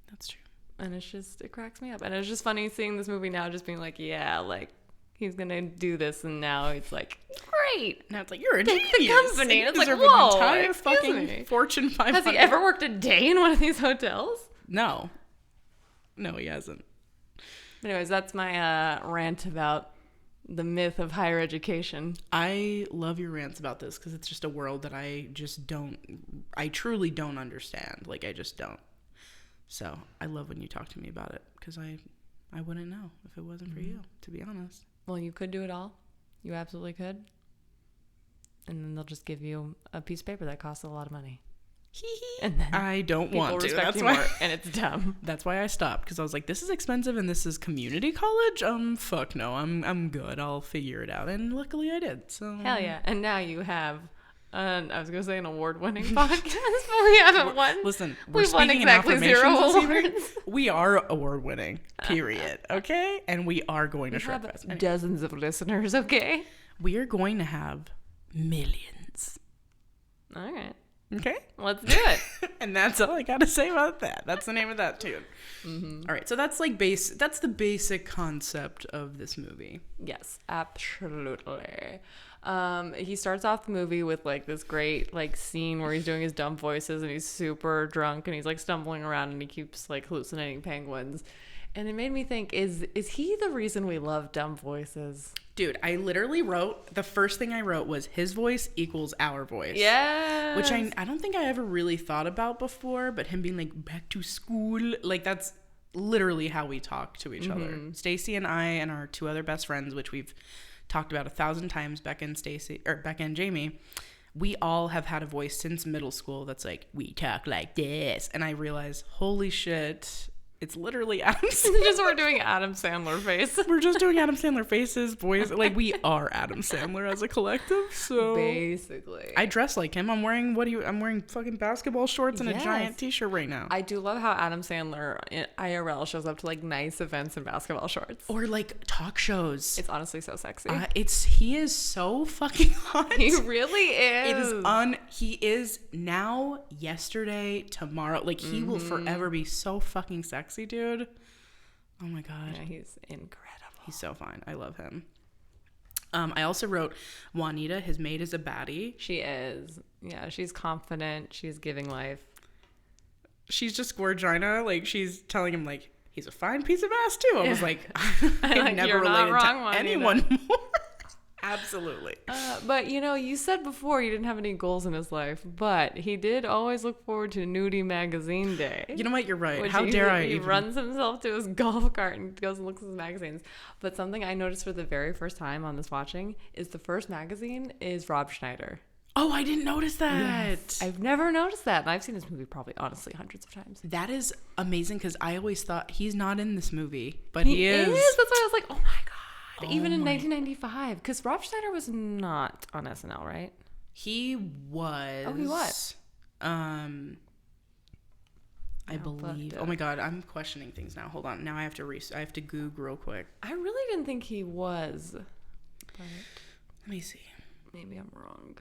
That's true. And it's just, it cracks me up. And it's just funny seeing this movie now, just being like, yeah, like, he's going to do this. And now it's like, great. Now it's like, you're a Take genius. the company. And It's you like, deserve whoa, an entire excuse fucking me. Fortune 500. Has he ever worked a day in one of these hotels? No. No, he hasn't. Anyways, that's my rant about the myth of higher education. I love your rants about this because it's just a world that I truly don't understand. Like, I just don't. So I love when you talk to me about it because I wouldn't know if it wasn't for you, to be honest. Well, you could do it all. You absolutely could. And then they'll just give you a piece of paper that costs a lot of money. And then I don't want to. That's why. more, and it's dumb. That's why I stopped, because I was like, this is expensive and this is community college. Fuck no, I'm good. I'll figure it out. And luckily I did. So Hell yeah. And now you have I was gonna say an award-winning podcast, but we haven't won. Listen, we've won exactly 0 awards. We are award-winning. Period. Okay, and we are going to We have Shrekfest. Anyway, dozens of listeners. Okay. we are going to have millions. All right. Okay, Let's do it. and that's all I gotta say about that. That's the name of that tune. All right, so that's like that's the basic concept of this movie. Yes, absolutely. He starts off the movie with like this great like scene where he's doing his dumb voices and he's super drunk and he's like stumbling around and he keeps like hallucinating penguins. And it made me think, is he the reason we love dumb voices? Dude, I literally wrote, the first thing I wrote was his voice equals our voice. Yeah. Which I don't think I ever really thought about before, but him being like, back to school, like that's literally how we talk to each other. Stacy and I and our 2 other best friends, which we've talked about 1,000 times, Becca and Jamie, we all have had a voice since middle school that's like, we talk like this. And I realized, holy shit, it's literally Adam Sandler. Just we're doing Adam Sandler face. We're just doing Adam Sandler faces, boys. Like, we are Adam Sandler as a collective. So Basically. I dress like him. I'm wearing I'm wearing fucking basketball shorts and Yes. a giant t-shirt right now. I do love how Adam Sandler in IRL shows up to like nice events in basketball shorts. Or like talk shows. It's honestly so sexy. He is so fucking hot. He really is. He is now, yesterday, tomorrow. Like, he will forever be so fucking sexy, dude. Oh my god. Yeah, he's incredible. He's so fine. I love him. I also wrote Juanita, his maid, is a baddie. She is. Yeah, she's confident. She's giving life. She's just gorgina. Like, she's telling him, like, he's a fine piece of ass, too. I was like, I've like, never you're not related wrong, to Juanita. anyone more. Absolutely. But, you know, you said before you didn't have any goals in his life, but he did always look forward to Nudie Magazine Day. You know what? You're right. Which How dare I He even... runs himself to his golf cart and goes and looks at his magazines. But something I noticed for the very first time on this watching is the first magazine is Rob Schneider. Oh, I didn't notice that. Yes. I've never noticed that. And I've seen this movie probably, honestly, hundreds of times. That is amazing because I always thought he's not in this movie, but he is. That's why I was like, oh my God. Even in my- 1995. Because Rob Schneider was not on SNL, right? He was. Oh, he was. I No, believe. but, Oh my God, I'm questioning things now. Hold on. Now I have to I have to Google real quick. I really didn't think he was. But Let me see. maybe I'm wrong.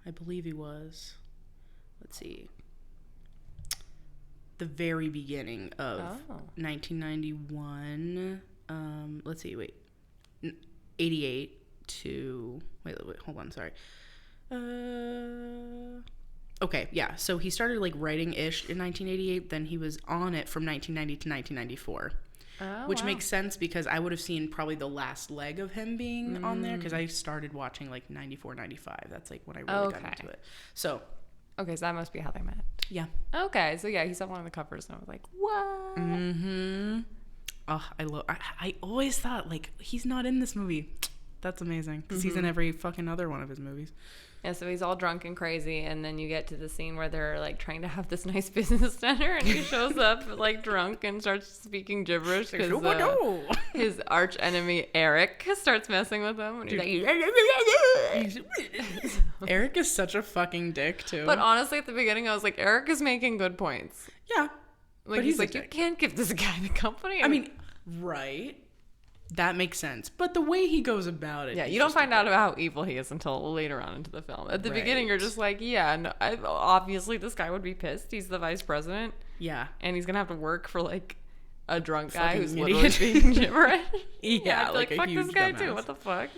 I believe he was. Let's see. The very beginning of 1991. Let's see. Wait. 88 to. Wait. Hold on. Sorry. Okay. Yeah. So he started like writing ish in 1988. Then he was on it from 1990 to 1994. Which makes sense because I would have seen probably the last leg of him being on there because I started watching like 94, 95. That's like when I really got into it. So. Okay, so that must be how they met. Yeah. Okay, so yeah, he saw one of the covers and I was like, what? Mm-hmm. Oh, I always thought, like, he's not in this movie. That's amazing. Because he's in every fucking other one of his movies. Yeah, so he's all drunk and crazy, and then you get to the scene where they're like trying to have this nice business dinner, and he shows up like drunk and starts speaking gibberish because his arch enemy Eric starts messing with him, and he's like, Eric is such a fucking dick too. But honestly, at the beginning, I was like, Eric is making good points. Yeah, like but he's like, you can't give this guy the company. I mean, right. That makes sense. But the way he goes about it. Yeah, you don't find out about how evil he is until later on into the film. At the beginning, you're just like, yeah, no, obviously this guy would be pissed. He's the vice president. Yeah. And he's going to have to work for like a drunk guy who's idiot. literally speaking gibberish. Yeah, I'd be like fuck this guy too. What the fuck?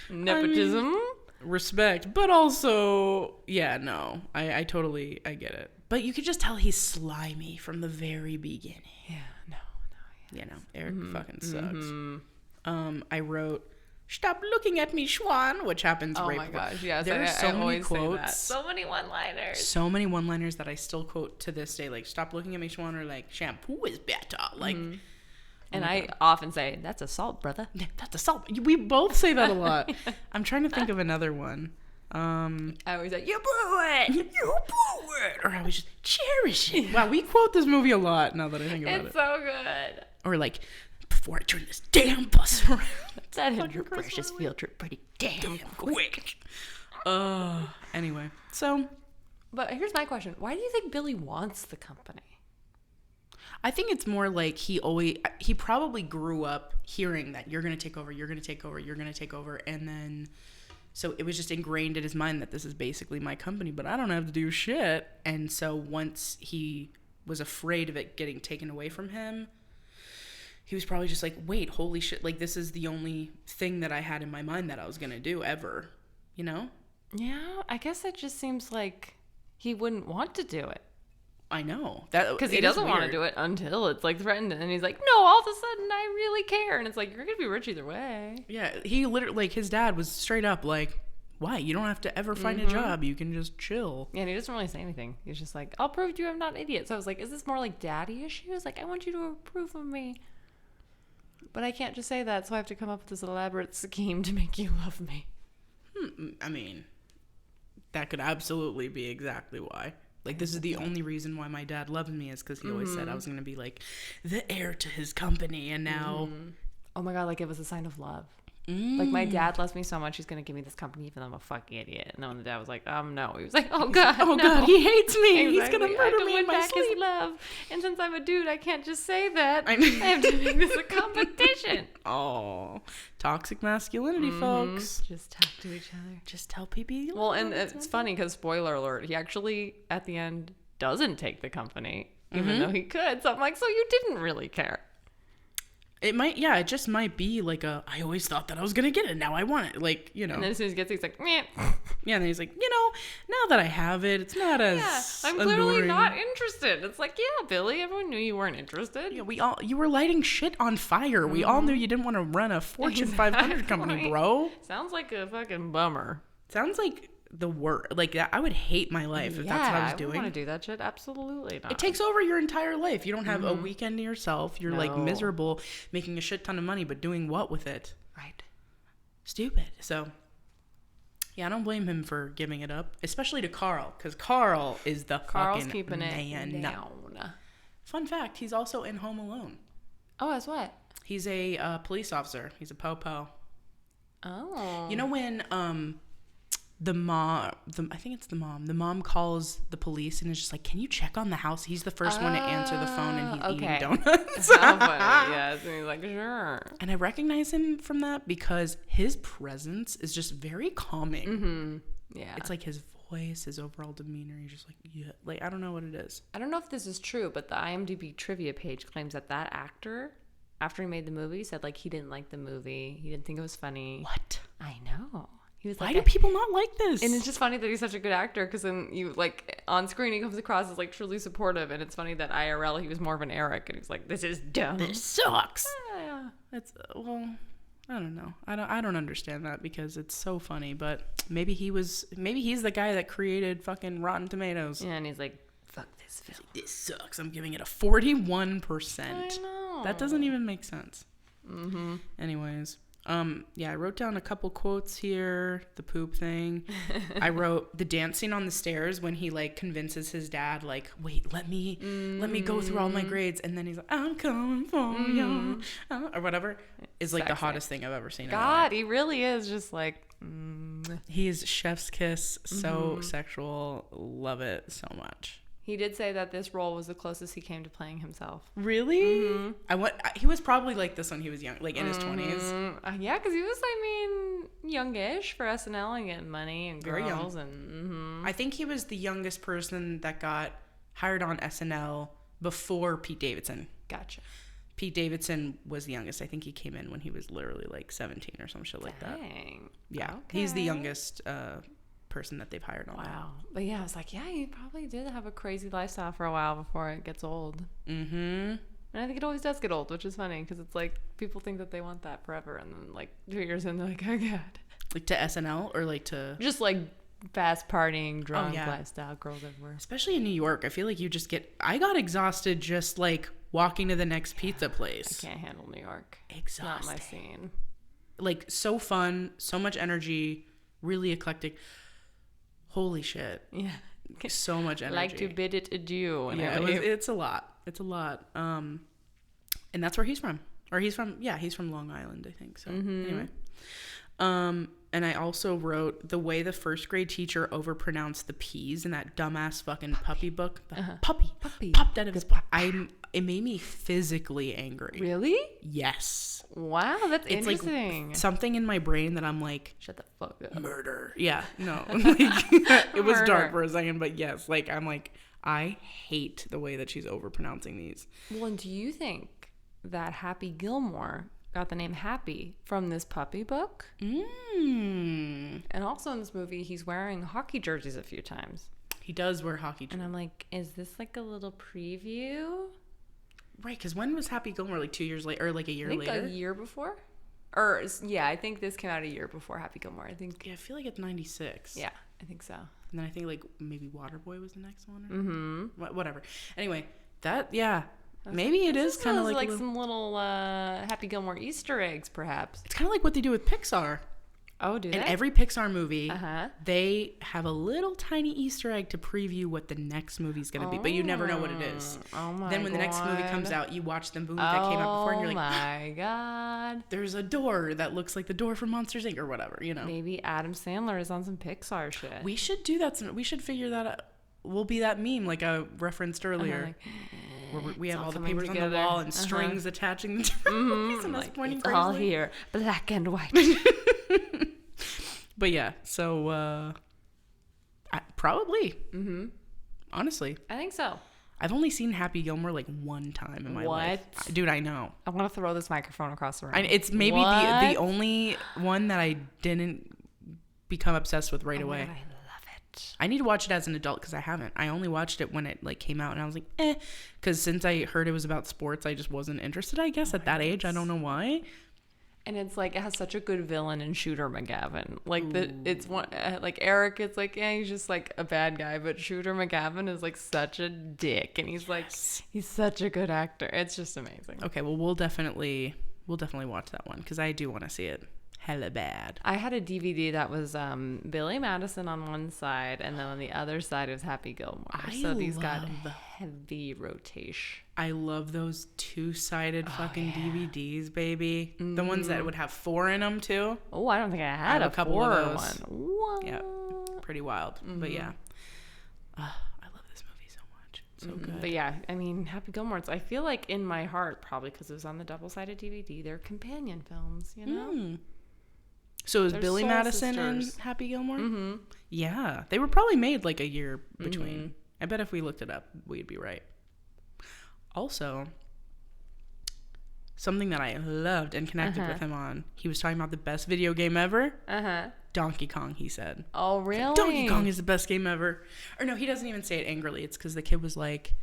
Nepotism? I mean, respect. But also, yeah, no. I totally, I get it. But you could just tell he's slimy from the very beginning. Yeah, no. You know, Eric fucking sucks. I wrote, "Stop looking at me, Schwan," which happens right before. Oh my gosh, yes. There are so many quotes. So many one-liners. So many one-liners that I still quote to this day. Like, "Stop looking at me, Schwan," or like, "Shampoo is better." Like, and I often say, "That's assault, brother." That's assault. We both say that a lot. I'm trying to think of another one. I always say, "You blew it." You blew it. Or I was just cherish it. Wow, we quote this movie a lot now that I think about it. It's so good. Or like, "Before I turn this damn bus around." That had your precious field trip pretty damn quick. Anyway, so. But here's my question. Why do you think Billy wants the company? I think it's more like he probably grew up hearing that you're going to take over, you're going to take over, you're going to take over. And then, so it was just ingrained in his mind that this is basically my company, but I don't have to do shit. And so once he was afraid of it getting taken away from him, he was probably just like, wait, holy shit, like this is the only thing that I had in my mind that I was going to do ever, you know? Yeah, I guess it just seems like he wouldn't want to do it. I know. That because he doesn't want to do it until it's like threatened, and he's like, no, all of a sudden I really care. And it's like, you're going to be rich either way. Yeah, he literally, like, his dad was straight up like, why? You don't have to ever find a job. You can just chill. Yeah, and he doesn't really say anything. He's just like, I'll prove to you I'm not an idiot. So I was like, is this more like daddy issues? Like, I want you to approve of me. But I can't just say that, so I have to come up with this elaborate scheme to make you love me. I mean, that could absolutely be exactly why. Like, this is the only reason why my dad loved me is because he always said I was going to be, like, the heir to his company, and now... Oh, my God, like, it was a sign of love. Like, my dad loves me so much, he's going to give me this company even though I'm a fucking idiot. And then when the dad was like, no. He was like, oh, God, oh, no. God, he hates me. Exactly. He's going to murder me in my back sleep. his love. And since I'm a dude, I can't just say that. I have to make this a competition. Oh, toxic masculinity, folks. Just talk to each other. Just tell people you Well, love and them. it's funny because, spoiler alert, he actually, at the end, doesn't take the company, even though he could. So I'm like, so you didn't really care. It might, yeah, it just might be like I always thought that I was going to get it. Now I want it. Like, you know. And then as soon as he gets it, he's like, meh. Yeah, and then he's like, now that I have it, it's not as I'm clearly alluring. not interested. It's like, yeah, Billy, everyone knew you weren't interested. Yeah, you were lighting shit on fire. We all knew you didn't want to run a Fortune 500 company, bro. Sounds like a fucking bummer. Sounds like the worst. Like, I would hate my life if that's what I was doing. I want to do that shit. Absolutely not. It takes over your entire life. You don't have a weekend to yourself. You're like miserable, making a shit ton of money, but doing what with it? Right. Stupid. So, yeah, I don't blame him for giving it up, especially to Carl, because Carl is the Carl's fucking keeping man. it down. Fun fact, he's also in Home Alone. Oh, as what? He's a police officer. He's a po-po. Oh. You know when the mom calls the police and is just like, can you check on the house? He's the first one to answer the phone, and he's eating donuts. How funny. Yes. And he's like, sure. And I recognize him from that because his presence is just very calming. Yeah. It's like his voice, his overall demeanor. You're just like, yeah. Like, I don't know what it is. I don't know if this is true, but the IMDb trivia page claims that actor, after he made the movie, said like he didn't like the movie. He didn't think it was funny. What? I know. He was like, why do people not like this? And it's just funny that he's such a good actor because then you like on screen he comes across as like truly supportive, and it's funny that IRL he was more of an Eric, and he's like, this is dumb. This sucks. Yeah. It's well, I don't know. I don't understand that because it's so funny, but maybe he's the guy that created fucking Rotten Tomatoes. Yeah, and he's like, fuck this film. This sucks. I'm giving it a 41%. I know. That doesn't even make sense. Anyways, Yeah, I wrote down a couple quotes here. The poop thing. I wrote the dancing on the stairs when he like convinces his dad, like, wait, let me go through all my grades, and then he's like, I'm coming for you, or whatever, is like the hottest thing I've ever seen. God, he really is just like. He is chef's kiss, so sexual. Love it so much. He did say that this role was the closest he came to playing himself. Really? He was probably like this when he was young, like in his 20s. Yeah, because he was, youngish for SNL and getting money and Very girls. young. And I think he was the youngest person that got hired on SNL before Pete Davidson. Gotcha. Pete Davidson was the youngest. I think he came in when he was literally like 17 or some shit like that. Yeah, okay. He's the youngest person that they've hired on. Wow. But yeah, I was like, yeah, he probably did have a crazy lifestyle for a while before it gets old. And I think it always does get old, which is funny because it's like people think that they want that forever, and then like 2 years in, they're like, oh god. Like to SNL or like to just like fast partying, drunk lifestyle, girls everywhere. Especially in New York, I feel like you just I got exhausted just like walking to the next pizza place. I can't handle New York. Exhausting. Not my scene. Like so fun, so much energy, really eclectic. Holy shit. Yeah. So much energy. Like to bid it adieu. Yeah, it's a lot. It's a lot. And that's where he's from. Or he's from Long Island, I think. So anyway. And I also wrote the way the first grade teacher overpronounced the P's in that dumbass fucking puppy book. Puppy. Popped out of his it made me physically angry. Really? Yes. Wow, that's it's interesting. Like something in my brain that I'm like, shut the fuck up. Murder. Yeah. No. It was dark for a second, but yes. Like I'm like, I hate the way that she's overpronouncing these. Well, and do you think that Happy Gilmore got the name Happy from this puppy book? And also in this movie, he's wearing hockey jerseys a few times. He does wear hockey jerseys. And I'm like, is this like a little preview? Right, because when was Happy Gilmore? Like 2 years later, or like a year later? I think a year before. Or, yeah, I think this came out a year before Happy Gilmore. I think. Yeah, I feel like it's 96. Yeah, I think so. And then I think like maybe Waterboy was the next one. Or whatever. Anyway, maybe it is kind of like some little Happy Gilmore Easter eggs, perhaps. It's kind of like what they do with Pixar. Oh, do they? In every Pixar movie, they have a little tiny Easter egg to preview what the next movie's going to be, but you never know what it is. Oh my god. Then when the next movie comes out, you watch the movie that came out before and you're like, oh my god. There's a door that looks like the door from Monsters Inc. or whatever, you know. Maybe Adam Sandler is on some Pixar shit. We should do that. We should figure that out. We'll be that meme like I referenced earlier. Where we have all the papers on the wall and strings attaching the different movies and us pointing it's all here, black and white. But yeah, so probably. Honestly, I think so. I've only seen Happy Gilmore like one time in my life. Dude, I know. I want to throw this microphone across the room. It's maybe the only one that I didn't become obsessed with right away. God, I love it. I need to watch it as an adult because I haven't. I only watched it when it like came out and I was like, because since I heard it was about sports, I just wasn't interested. I guess at that age, I don't know why. And it's like it has such a good villain in Shooter McGavin. Like it's one like Eric. It's like he's just like a bad guy, but Shooter McGavin is like such a dick, and he's like he's such a good actor. It's just amazing. Okay, well we'll definitely watch that one because I do want to see it. Hella bad. I had a DVD that was Billy Madison on one side, and then on the other side it was Happy Gilmore. So these got heavy rotation. I love those two-sided fucking DVDs, baby. The ones that would have 4 in them too. Oh, I don't think I had a couple of those. One. Yeah, pretty wild. But yeah, I love this movie so much. So good. But yeah, I mean, Happy Gilmore. I feel like in my heart, probably because it was on the double-sided DVD, they're companion films. You know. So is Billy Madison and Happy Gilmore? Yeah, they were probably made like a year between. I bet if we looked it up, we'd be right. Also, something that I loved and connected with him on, he was talking about the best video game ever. Donkey Kong, he said. Oh, really? Donkey Kong is the best game ever. Or no, he doesn't even say it angrily. It's because the kid was like,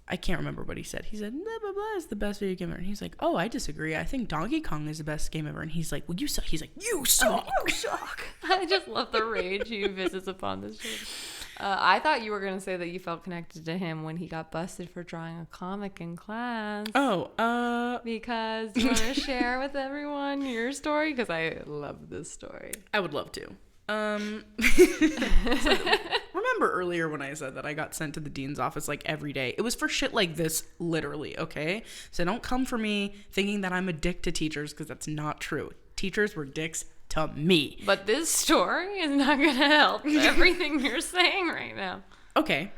I can't remember what he said. He said, blah, blah, blah, is the best video game ever. And he's like, oh, I disagree. I think Donkey Kong is the best game ever. And he's like, well, you suck. He's like, you suck. You suck. I just love the rage he visits upon this show. I thought you were going to say that you felt connected to him when he got busted for drawing a comic in class. Oh, because you want to share with everyone your story? Because I love this story. I would love to. So remember earlier when I said that I got sent to the dean's office like every day? It was for shit like this, literally, okay? So don't come for me thinking that I'm a dick to teachers, because that's not true. Teachers were dicks to me. But this story is not going to help everything you're saying right now. Okay.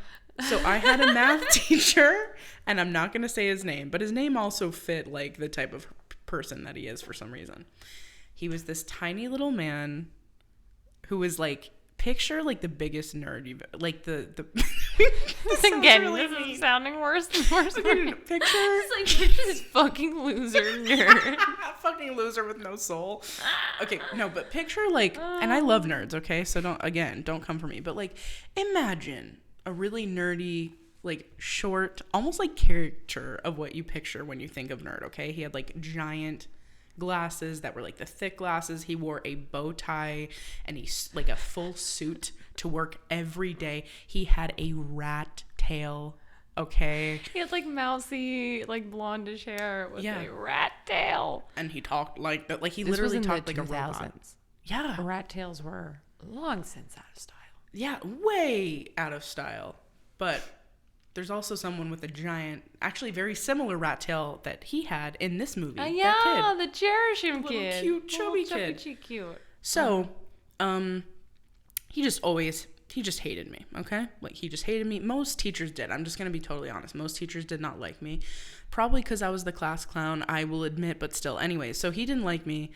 So I had a math teacher, and I'm not going to say his name, but his name also fit like the type of person that he is for some reason. He was this tiny little man who was like, picture like the biggest nerd you've, like the Again, really this mean. is sounding worse and worse. Picture It's like, picture this fucking loser nerd. fucking loser with no soul. Okay, no, but picture like, and I love nerds, okay? So don't come for me. But like, imagine a really nerdy, like short, almost like caricature of what you picture when you think of nerd, okay? He had like giant glasses that were like the thick glasses. He wore a bow tie and he's like a full suit to work every day. He had a rat tail, okay? He had like mousy, like blondish hair with Yeah. a rat tail. And he talked like that. Like he This was literally in the talked like a robot. 2000s. Yeah. Rat tails were long since out of style. Yeah, way out of style. But there's also someone with a giant, actually very similar rat tail that he had in this movie. Yeah, that kid. the Cherishim Little kid. cute, chubby kid. Cute. So, he just hated me, okay? Like, he just hated me. Most teachers did. I'm just going to be totally honest. Most teachers did not like me. Probably because I was the class clown, I will admit, but still. Anyway, so he didn't like me.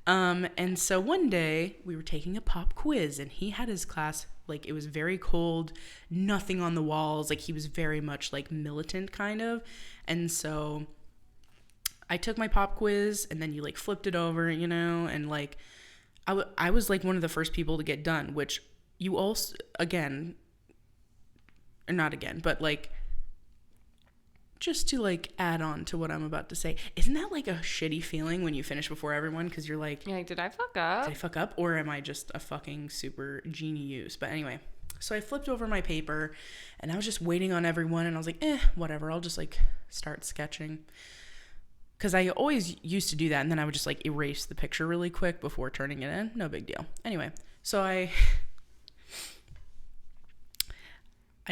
And so one day, we were taking a pop quiz, and he had his class, like, it was very cold, nothing on the walls. Like, he was very much, like, militant, kind of. And so I took my pop quiz, and then you, like, flipped it over, you know? And, like, I was, like, one of the first people to get done, which you also, but, like, just to, like, add on to what I'm about to say, isn't that, like, a shitty feeling when you finish before everyone? Because you're like, Did I fuck up? did I fuck up? Or am I just a fucking super genius? But anyway, so I flipped over my paper, and I was just waiting on everyone, and I was like, whatever, I'll just, like, start sketching. Because I always used to do that, and then I would just, like, erase the picture really quick before turning it in. No big deal. Anyway, so I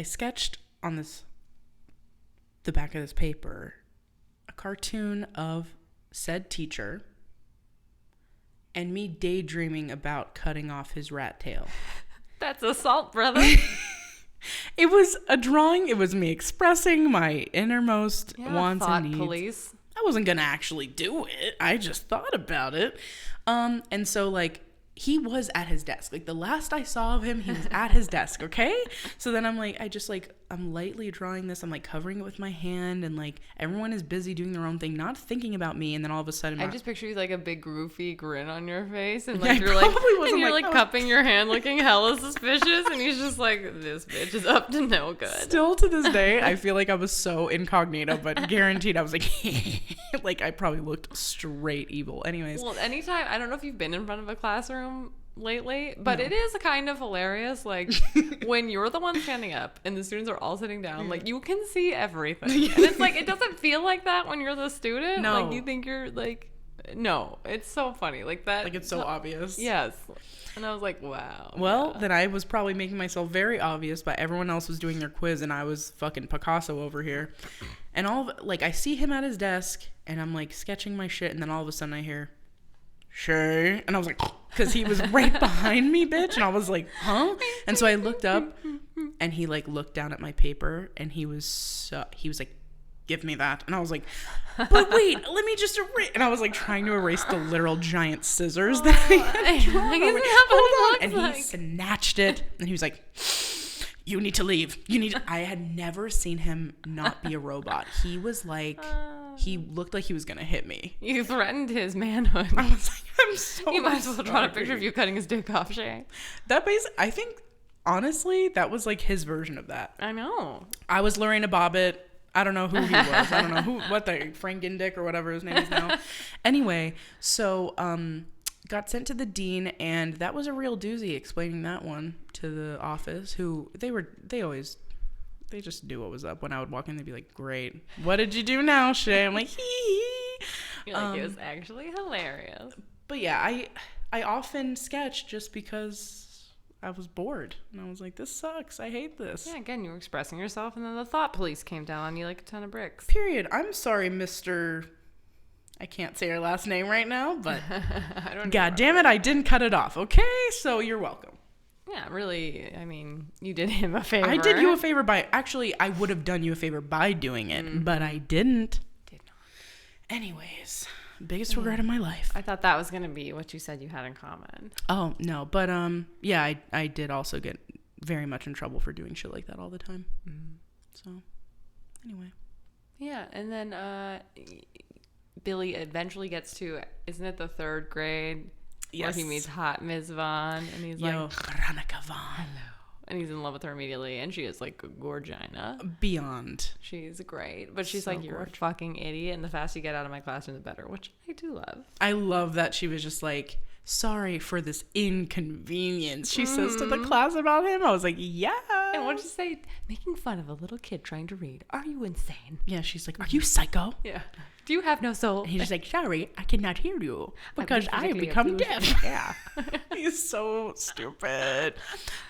sketched on the back of this paper a cartoon of said teacher and me daydreaming about cutting off his rat tail. That's assault, brother. It was a drawing. It was me expressing my innermost wants and needs. Police. I wasn't gonna actually do it. I just thought about it. And so, like, he was at his desk. Like, the last I saw of him, he was at his desk, okay? So then I'm like, I'm lightly drawing this. I'm, like, covering it with my hand, and, like, everyone is busy doing their own thing, not thinking about me, and then all of a sudden... I just picture you, like, a big goofy grin on your face, and, Yeah, like, I you're, like, probably wasn't and you're, like, like, "Oh." cupping your hand looking hella suspicious, and he's just like, this bitch is up to no good. Still to this day, I feel like I was so incognito, but guaranteed I was like... like, I probably looked straight evil. Anyways. Well, anytime, I don't know if you've been in front of a classroom lately, but No. it is kind of hilarious, like, when you're the one standing up and the students are all sitting down, like, you can see everything, and it's like, it doesn't feel like that when you're the student. No. Like, you think you're like, no, it's so funny, like that, Like, it's so obvious. yes. And I was like, wow. Well, yeah. then I was probably making myself very obvious, but everyone else was doing their quiz, and I was fucking Picasso over here. And like, I see him at his desk, and I'm, like, sketching my shit, and then all of a sudden I hear, Shea, and I was like, because he was right behind me, bitch, and I was like, huh? And so I looked up, and he, like, looked down at my paper, and he was like, give me that. And I was like, but wait, let me just erase. And I was, like, trying to erase the literal giant scissors that I had drawn. Isn't I'm like, that what hold on. it And looks he like? snatched it, and he was like, you need to leave. I had never seen him not be a robot. He was like, he looked like he was going to hit me. You threatened his manhood. I was like, I'm so You might as well draw a picture sorry. of you cutting his dick off, Shea. I think, honestly, that was like his version of that. I know. I was Lorena Bobbitt. I don't know who he was. I don't know what the Frankendick or whatever his name is now. Anyway, so got sent to the dean, and that was a real doozy explaining that one to the office, who they just knew what was up. When I would walk in, they'd be like, great, what did you do now, Shay? I'm like, hee hee. You're like, it was actually hilarious. But yeah, I often sketch just because I was bored, and I was like, this sucks, I hate this. Yeah, again, you were expressing yourself, and then the thought police came down on you like a ton of bricks. Period. I'm sorry, Mr. I can't say your last name right now, but God damn it, I didn't cut it off. Okay, so you're welcome. Yeah, really, I mean, you did him a favor. I did you a favor actually, I would have done you a favor by doing it, but I didn't. Did not. Anyways, biggest regret of my life. I thought that was going to be what you said you had in common. Oh, no, but yeah, I did also get very much in trouble for doing shit like that all the time. So, anyway. Yeah, and then Billy eventually gets to, isn't it the 3rd grade? Yes. Where he meets hot Ms. Vaughn, and he's like, Veronica Vaughn. hello. And he's in love with her immediately, and she is like gorgina. Beyond. She's great. But she's So like, you're a fucking idiot, and the faster you get out of my classroom, the better, which I do love. I love that she was just like, sorry for this inconvenience, she says to the class about him. I was like, yeah. And what'd you say? Making fun of a little kid trying to read. Are you insane? Yeah, she's like, are you psycho? Yeah. Do you have no soul? And he's like, sorry, I cannot hear you because I have become deaf. Yeah. He's so stupid.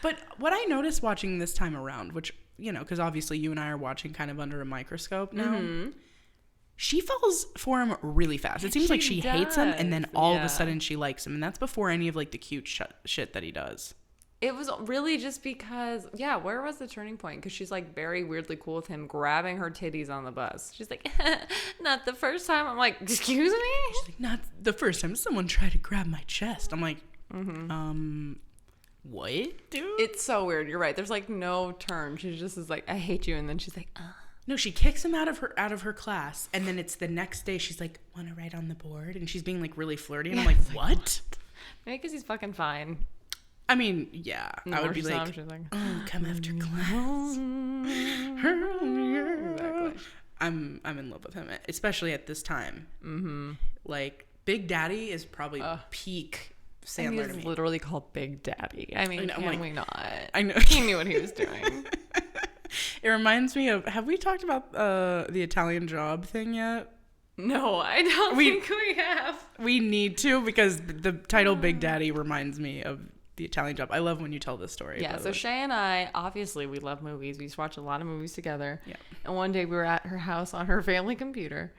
But what I noticed watching this time around, which, you know, because obviously you and I are watching kind of under a microscope now, she falls for him really fast. It seems like she hates him, and then all of a sudden she likes him. And that's before any of like the cute shit that he does. It was really just because, yeah, where was the turning point? Because she's like very weirdly cool with him grabbing her titties on the bus. She's like, not the first time. I'm like, excuse me? She's like, not the first time someone tried to grab my chest. I'm like, what, dude? It's so weird. You're right. There's like no turn. She just is like, I hate you. And then she's like, No, she kicks him out of her class, and then it's the next day. She's like, want to write on the board? And she's being like really flirty. And I'm like, what? Maybe because he's fucking fine. I mean, yeah, I would be like, oh, come after class. Exactly. I'm in love with him, especially at this time. Like, Big Daddy is probably peak Sandler to me. He's literally called Big Daddy. I mean, can we not? I know. He knew what he was doing. It reminds me of, have we talked about the Italian Job thing yet? No, I don't think we have. We need to, because the title Big Daddy reminds me of the Italian Job. I love when you tell this story. Yeah, so Shay and I, obviously, we love movies. We used to watch a lot of movies together. Yeah. And one day we were at her house on her family computer,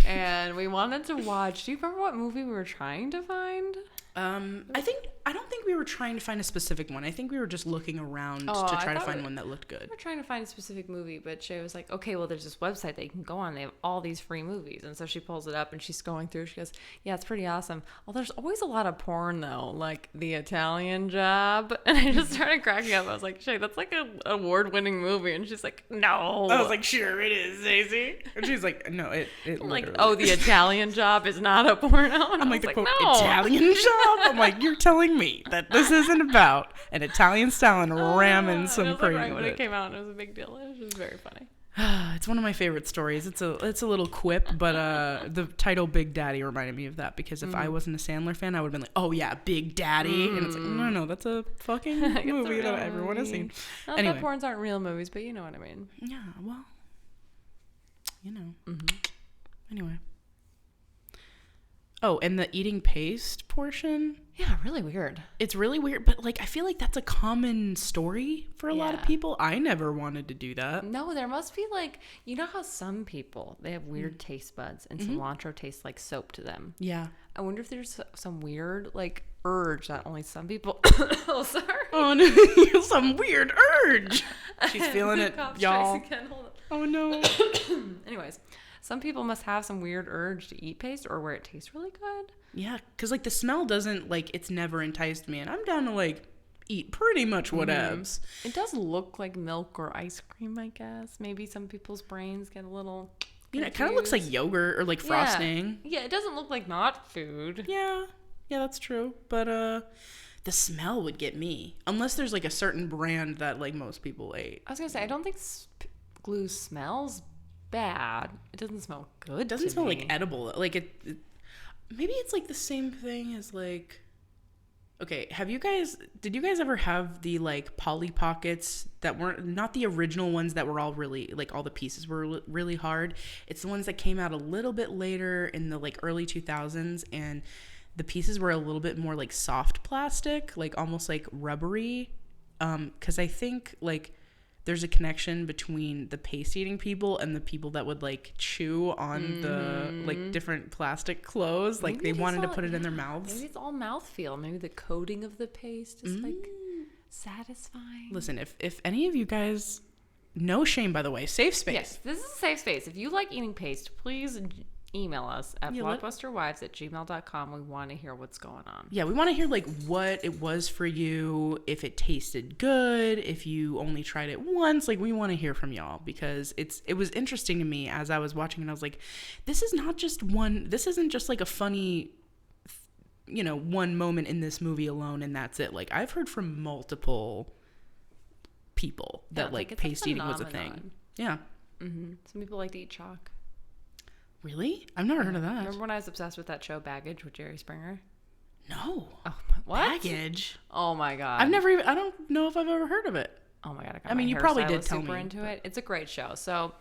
and we wanted to watch. Do you remember what movie we were trying to find? I don't think we were trying to find a specific one. I think we were just looking around to try to find one that looked good. We were trying to find a specific movie, but Shay was like, okay, well, there's this website that you can go on. They have all these free movies. And so she pulls it up and she's going through. She goes, yeah, it's pretty awesome. Well, there's always a lot of porn, though, like The Italian Job. And I just started cracking up. I was like, Shay, that's like an award-winning movie. And she's like, no. I was like, sure it is, Stacey. And she's like, no, it like, oh, The Italian Job is not a porno. And I'm like, the quote, no. Italian Job? I'm like, you're telling me that this isn't about an Italian style and ramming some crazy right when it came out, it was a big deal. It was very funny. It's one of my favorite stories. It's a little quip, but the title Big Daddy reminded me of that, because if I wasn't a Sandler fan, I would have been like, oh yeah, Big Daddy. And it's like, no, that's a fucking movie that everyone has seen. Not that porns aren't real movies, but you know what I mean. Yeah, well, you know. Anyway. Oh, and the eating paste portion. Yeah, really weird. It's really weird, but like I feel like that's a common story for a lot of people. I never wanted to do that. No, there must be like, you know how some people, they have weird taste buds and cilantro tastes like soap to them. Yeah. I wonder if there's some weird like urge that only some people oh, sorry. Oh no, some weird urge. She's feeling it, y'all. Oh no. Anyways, some people must have some weird urge to eat paste or where it tastes really good. Yeah, because like the smell doesn't, like, it's never enticed me, and I'm down to like eat pretty much whatevs. It does look like milk or ice cream, I guess. Maybe some people's brains get a little You know, it kind of looks like yogurt or like frosting. Yeah, it doesn't look like not food. Yeah, that's true. But the smell would get me, unless there's like a certain brand that like most people ate. I was gonna say, I don't think glue smells bad. It doesn't smell good. It doesn't smell like edible. Like maybe it's like the same thing as like, okay, did you guys ever have the like Polly Pockets that weren't, not the original ones that were all really, like all the pieces were really hard. It's the ones that came out a little bit later in the like early 2000s, and the pieces were a little bit more like soft plastic, like almost like rubbery. 'Cause I think like there's a connection between the paste eating people and the people that would like chew on the like different plastic clothes. Like Maybe they wanted to put it in their mouths. Maybe it's all mouthfeel. Maybe the coating of the paste is like satisfying. Listen, if any of you guys, no shame, by the way, safe space. Yes, this is a safe space. If you like eating paste, please email us at blockbusterwives@gmail.com. We want to hear what's going on. Yeah, we want to hear like what it was for you, if it tasted good, if you only tried it once. Like we want to hear from y'all, because it was interesting to me as I was watching, and I was like, this isn't just like a funny, you know, one moment in this movie alone and that's it. Like I've heard from multiple people that like paste eating was a thing. Yeah. Mm-hmm. Some people like to eat chalk. Really? I've never heard of that. Remember when I was obsessed with that show Baggage with Jerry Springer? No. Oh, what? Baggage? Oh my god. I don't know if I've ever heard of it. Oh my god. I mean, you probably did tell super me. Into it. It's a great show. So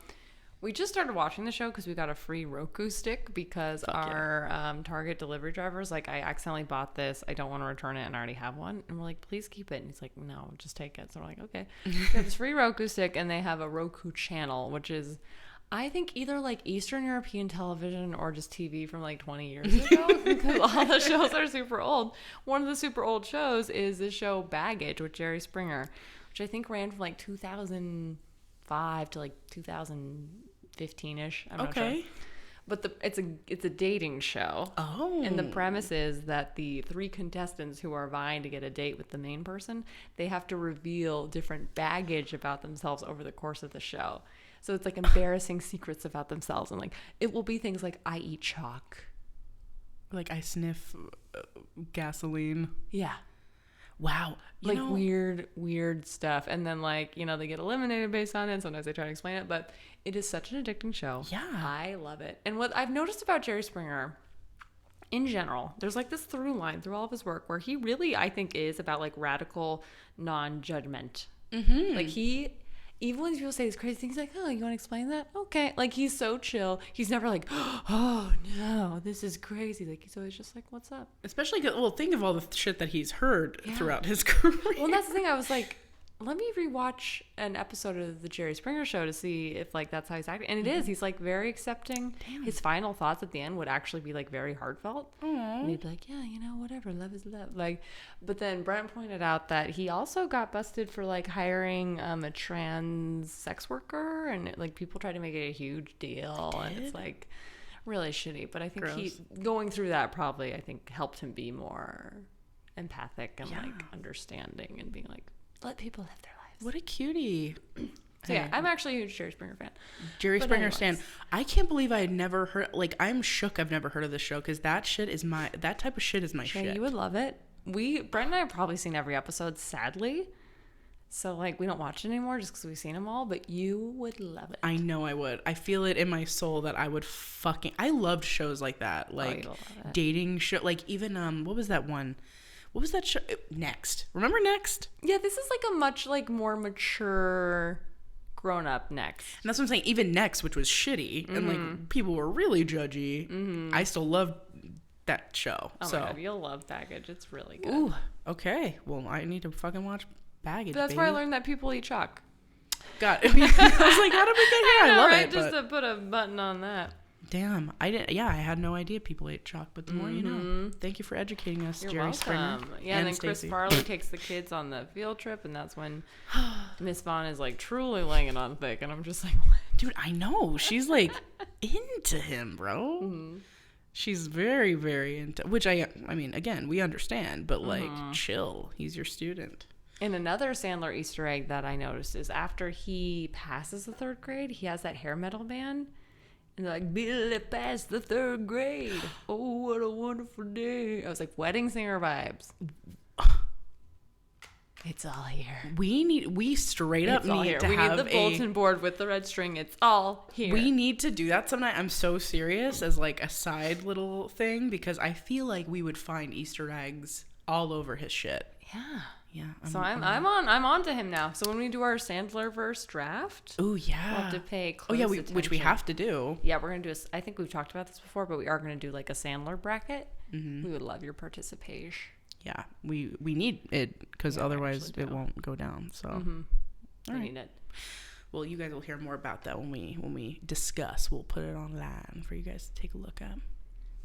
we just started watching the show because we got a free Roku stick because our Target delivery driver's like, I accidentally bought this. I don't want to return it and I already have one. And we're like, please keep it. And he's like, no, just take it. So we're like, okay. We have this free Roku stick, and they have a Roku channel, which is, I think, either like Eastern European television or just TV from like 20 years ago, because all the shows are super old. One of the super old shows is the show Baggage with Jerry Springer, which I think ran from like 2005 to like 2015-ish. I'm not sure. But it's a dating show. Oh. And the premise is that the 3 contestants who are vying to get a date with the main person, they have to reveal different baggage about themselves over the course of the show. So it's like embarrassing secrets about themselves, and like it will be things like, I eat chalk, like I sniff gasoline. Yeah. Wow. Like weird stuff. And then like, you know, they get eliminated based on it. Sometimes they try to explain it, but it is such an addicting show. Yeah. I love it. And what I've noticed about Jerry Springer in general, there's like this through line through all of his work where he really, I think, is about like radical non-judgment. Mm-hmm. Like even when people say these crazy things, like, oh, you want to explain that? Okay. Like, he's so chill. He's never like, oh, no, this is crazy. Like, he's always just like, what's up? Especially, think of all the shit that he's heard throughout his career. Well, that's the thing. I was like, let me rewatch an episode of the Jerry Springer Show to see if like that's how he's acting. And it is. He's like very accepting. Damn. His final thoughts at the end would actually be like very heartfelt. Aww. And he'd be like, yeah, you know, whatever, love is love. Like, but then Brent pointed out that he also got busted for like hiring a trans sex worker, and like people tried to make it a huge deal, and it's like really shitty. But I think he going through that probably, I think, helped him be more empathic and like understanding and being like, let people live their lives. What a cutie. So yeah, I'm actually a huge Jerry Springer fan. Jerry Springer stan. I can't believe I had never heard, like, I'm shook I've never heard of this show, because that type of shit is my shit. You would love it. Brent and I have probably seen every episode, sadly. So, like, we don't watch it anymore just because we've seen them all, but you would love it. I know I would. I feel it in my soul that I would I loved shows like that. Like, dating show. Like, even, what was that one? What was that show? Next. Remember Next? Yeah, this is like a much like more mature grown-up Next. And that's what I'm saying. Even Next, which was shitty, and like people were really judgy. I still love that show. Oh my god, you'll love Baggage. It's really good. Ooh, okay. Well, I need to fucking watch Baggage. That's where I learned that people eat chalk. God, I was like, how did we get here? I love it. Just to put a button on that. Damn, I didn't. Yeah, I had no idea people ate chalk, but the more you know. Thank you for educating us, You're Jerry welcome. Springer. Yeah, and then Chris Farley takes the kids on the field trip, and that's when Miss Vaughn is like truly laying it on thick, and I'm just like, what? Dude, I know she's like into him, bro. Mm-hmm. She's very, very into. Which I mean, again, we understand, but like, chill. He's your student. And another Sandler Easter egg that I noticed is after he passes the 3rd grade, he has that hair metal band. And they're like, Billy passed the 3rd grade. Oh, what a wonderful day. I was like, wedding singer vibes. It's all here. We straight up need to have the bulletin board with the red string. It's all here. We need to do that sometime. I'm so serious as like a side little thing because I feel like we would find Easter eggs all over his shit. Yeah. I'm on to him now. So when we do our Sandler verse draft, oh yeah, we'll have to pay close attention. Which we have to do. Yeah, we're gonna do. I think we've talked about this before, but we are gonna do like a Sandler bracket. We would love your participation. Yeah, we need it because otherwise it won't go down. So, all right. Need it. Well, you guys will hear more about that when we discuss. We'll put it online for you guys to take a look at.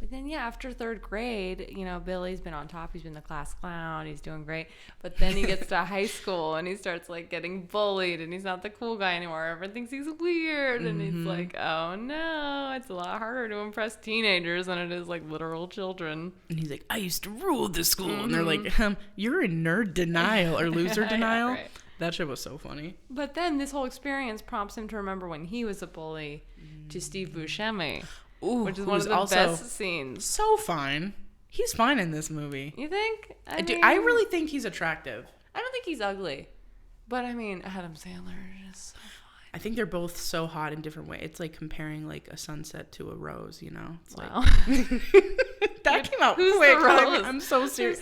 But then, after third grade, Billy's been on top. He's been the class clown. He's doing great. But then he gets to high school and he starts like getting bullied and he's not the cool guy anymore. Everyone thinks he's weird. And he's like, oh no, it's a lot harder to impress teenagers than it is like literal children. And he's like, I used to rule this school. And they're like, you're in nerd denial or loser denial. Right. That shit was so funny. But then this whole experience prompts him to remember when he was a bully to Steve Buscemi. Ooh, which is one of the best scenes. So fine. He's fine in this movie. You think? I really think he's attractive. I don't think he's ugly. But I mean, Adam Sandler is so fine. I think they're both so hot in different ways. It's like comparing like a sunset to a rose, It's wow. Like that came out Who's quick. The rose? I'm so serious.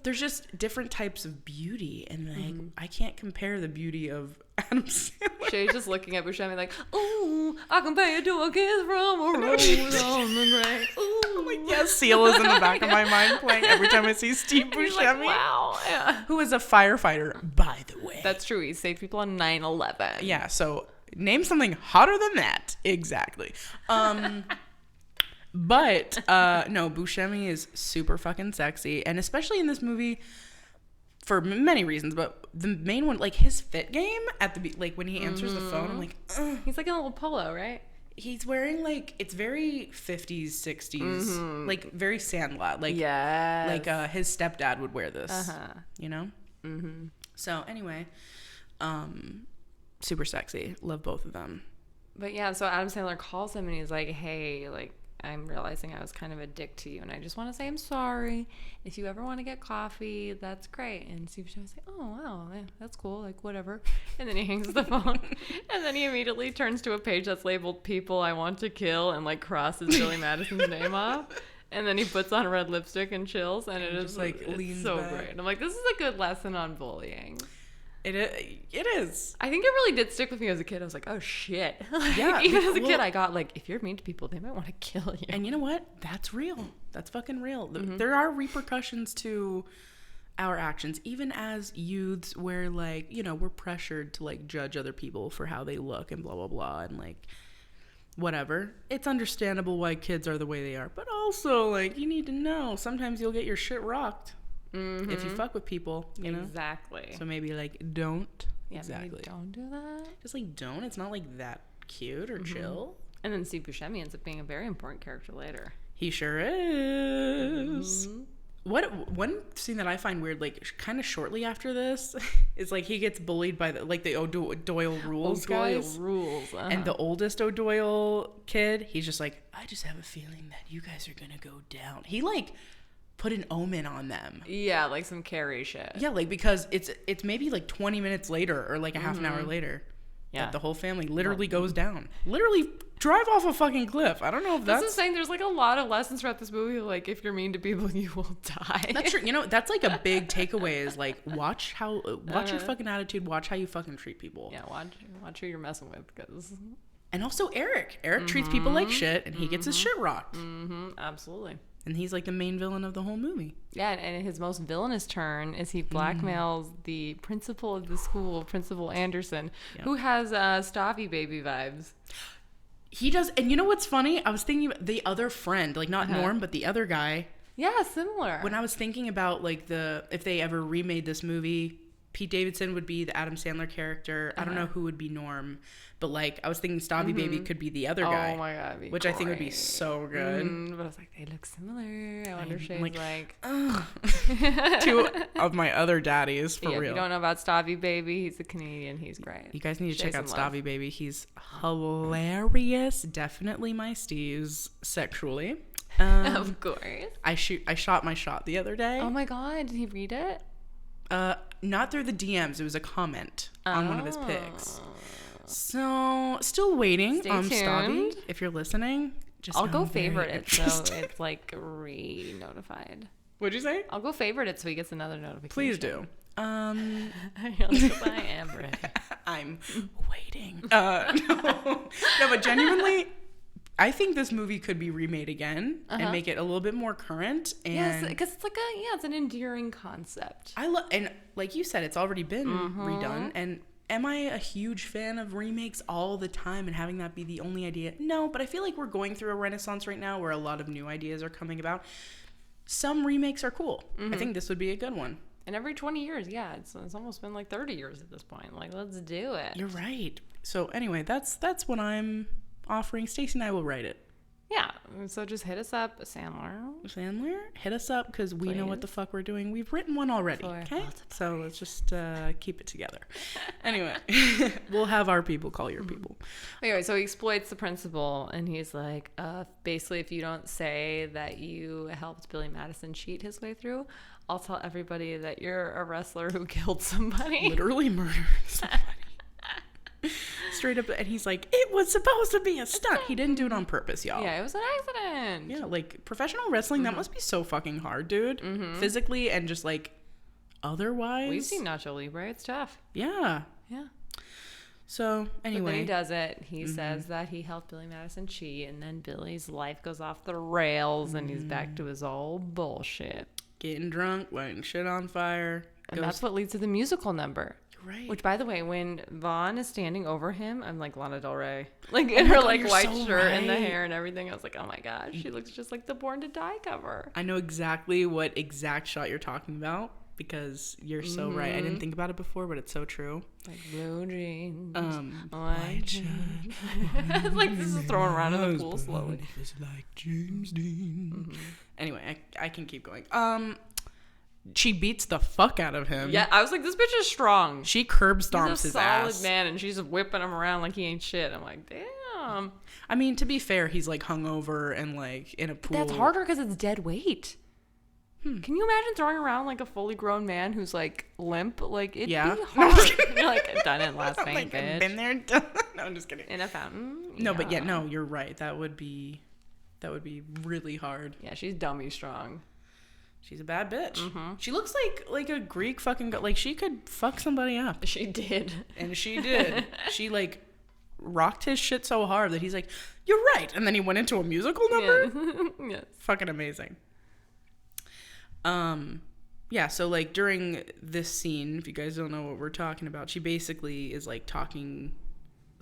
There's just different types of beauty, and like I can't compare the beauty of Adam Sandler. Shay's just looking at Buscemi like, ooh, I compare you to a kiss from a rose on the grave. Ooh. Like, yes, Seal is in the back of my mind playing every time I see Steve Buscemi. Like, wow. Yeah. Who is a firefighter, by the way. That's true. He saved people on 9/11. Yeah, so name something hotter than that. Exactly. But no, Buscemi is super fucking sexy, and especially in this movie for many reasons, but the main one, like his fit game at the like when he answers the phone, I'm like, ugh. He's like in a little polo, right? He's wearing like, it's very 50s, 60s, like very Sandlot, like like his stepdad would wear this, So anyway, super sexy, love both of them. But yeah, so Adam Sandler calls him and he's like, hey, like, I'm realizing I was kind of a dick to you, and I just want to say I'm sorry. If you ever want to get coffee, that's great. And Steve Buscemi's like, oh, wow, yeah, that's cool, like, whatever. And then he hangs the phone, and then he immediately turns to a page that's labeled People I Want to Kill and, like, crosses Billy Madison's name off. And then he puts on red lipstick and chills, and it is like, it's so back. Great. And I'm like, this is a good lesson on bullying. It is. I think it really did stick with me as a kid. I was like, oh shit. Like, even as a kid, I got like, if you're mean to people, they might want to kill you. And you know what? That's real. That's fucking real. There are repercussions to our actions, even as youths, where like, we're pressured to like judge other people for how they look and blah, blah, blah. And like, whatever. It's understandable why kids are the way they are. But also, like, you need to know, sometimes you'll get your shit rocked. If you fuck with people, Exactly. So maybe like don't. Yeah, exactly. maybe don't do that. Just like don't. It's not like that cute or chill. And then Steve Buscemi ends up being a very important character later. He sure is. One scene that I find weird, like kind of shortly after this, is like he gets bullied by the O'Doyle Rules guys. And the oldest O'Doyle kid, he's just like, I just have a feeling that you guys are gonna go down. He like put an omen on them. Yeah, like some Carrie shit. Yeah, like because it's maybe like 20 minutes later or like a half an hour later. Yeah. That the whole family literally goes down. Literally drive off a fucking cliff. I don't know if that's... This is saying there's like a lot of lessons throughout this movie. Like, if you're mean to people, you will die. That's true. That's like a big takeaway is like, watch your fucking attitude. Watch how you fucking treat people. Yeah, watch who you're messing with. Cause... And also Eric. Eric treats people like shit and he gets his shit rocked. Absolutely. And he's like the main villain of the whole movie. Yeah, and his most villainous turn is he blackmails the principal of the school, Principal Anderson, who has Stavy baby vibes. He does. And you know what's funny? I was thinking about the other friend, like not Norm, but the other guy. Yeah, similar. When I was thinking about like if they ever remade this movie, Pete Davidson would be the Adam Sandler character. I don't know who would be Norm, but like I was thinking Stavy Baby could be the other guy. Oh my god, which I think would be so good. But I was like, they look similar. I wonder if Shay's like two of my other daddies for real. If you don't know about Stavy Baby, he's a Canadian. He's great. You guys need to check out Stavy Baby. He's hilarious. Definitely my Steve's sexually. Of course. I shot my shot the other day. Oh my god, did he read it? not through the DMs. It was a comment on one of his pics. So, still waiting. Stay Stavi, tuned. if you're listening, just I'll know go I'm very favorite it so interested. it's like re-notified. What'd you say? I'll go favorite it so he gets another notification. Please do. I am ready. I'm waiting. No, but genuinely, I think this movie could be remade again and make it a little bit more current. And Yes, because it's like it's an endearing concept. I love, and like you said, it's already been redone. And am I a huge fan of remakes all the time and having that be the only idea? No, but I feel like we're going through a renaissance right now where a lot of new ideas are coming about. Some remakes are cool. I think this would be a good one. And every 20 years, it's almost been like 30 years at this point. Like, let's do it. You're right. So anyway, that's what I'm offering. Stacey and I will write it. Yeah. So just hit us up, Sandler. Hit us up because we know what the fuck we're doing. We've written one already. Okay, so let's just keep it together. Anyway, we'll have our people call your people. Anyway, so he exploits the principal, and he's like, basically, if you don't say that you helped Billy Madison cheat his way through, I'll tell everybody that you're a wrestler who killed somebody. Literally murdered somebody. Straight up, and he's like, it was supposed to be a stunt. He didn't do it on purpose, y'all. Yeah, it was an accident. Yeah, like professional wrestling, that must be so fucking hard, dude. Physically and just like otherwise. We've seen Nacho Libre. It's tough. Yeah. Yeah. So But then anyway, he does it. He says that he helped Billy Madison cheat, and then Billy's life goes off the rails, and he's back to his old bullshit. getting drunk, lighting shit on fire. And that's what leads to the musical number. Right. Which, by the way, when Vaughn is standing over him, I'm like Lana Del Rey. Like, in her, like, white so shirt and the right. hair and everything. I was like, oh, my gosh, she looks just like the Born to Die cover. I know exactly what exact shot you're talking about because you're so right. I didn't think about it before, but it's so true. Like, blue jeans. White shirt. It's like this is thrown around in the pool slowly. It's like James Dean. Anyway, I can keep going. She beats the fuck out of him. Yeah, I was like, this bitch is strong. She curb stomps He's a his solid ass. man, and she's whipping him around like he ain't shit. I'm like, damn. I mean, to be fair, he's like hungover and like in a pool. That's harder because it's dead weight. Can you imagine throwing around like a fully grown man who's like limp? Like, it'd be hard. You're like, done it last night, like, bitch. I've been there, done. No, I'm just kidding. In a fountain. No, but yeah, no, you're right. That would be really hard. Yeah, she's dummy strong. She's a bad bitch. She looks like a Greek fucking like she could fuck somebody up. She did. And she did. She like rocked his shit so hard that he's like, you're right. And then he went into a musical number. Yeah. Yes. Fucking amazing. Yeah, so like during this scene, if you guys don't know what we're talking about, she basically is like talking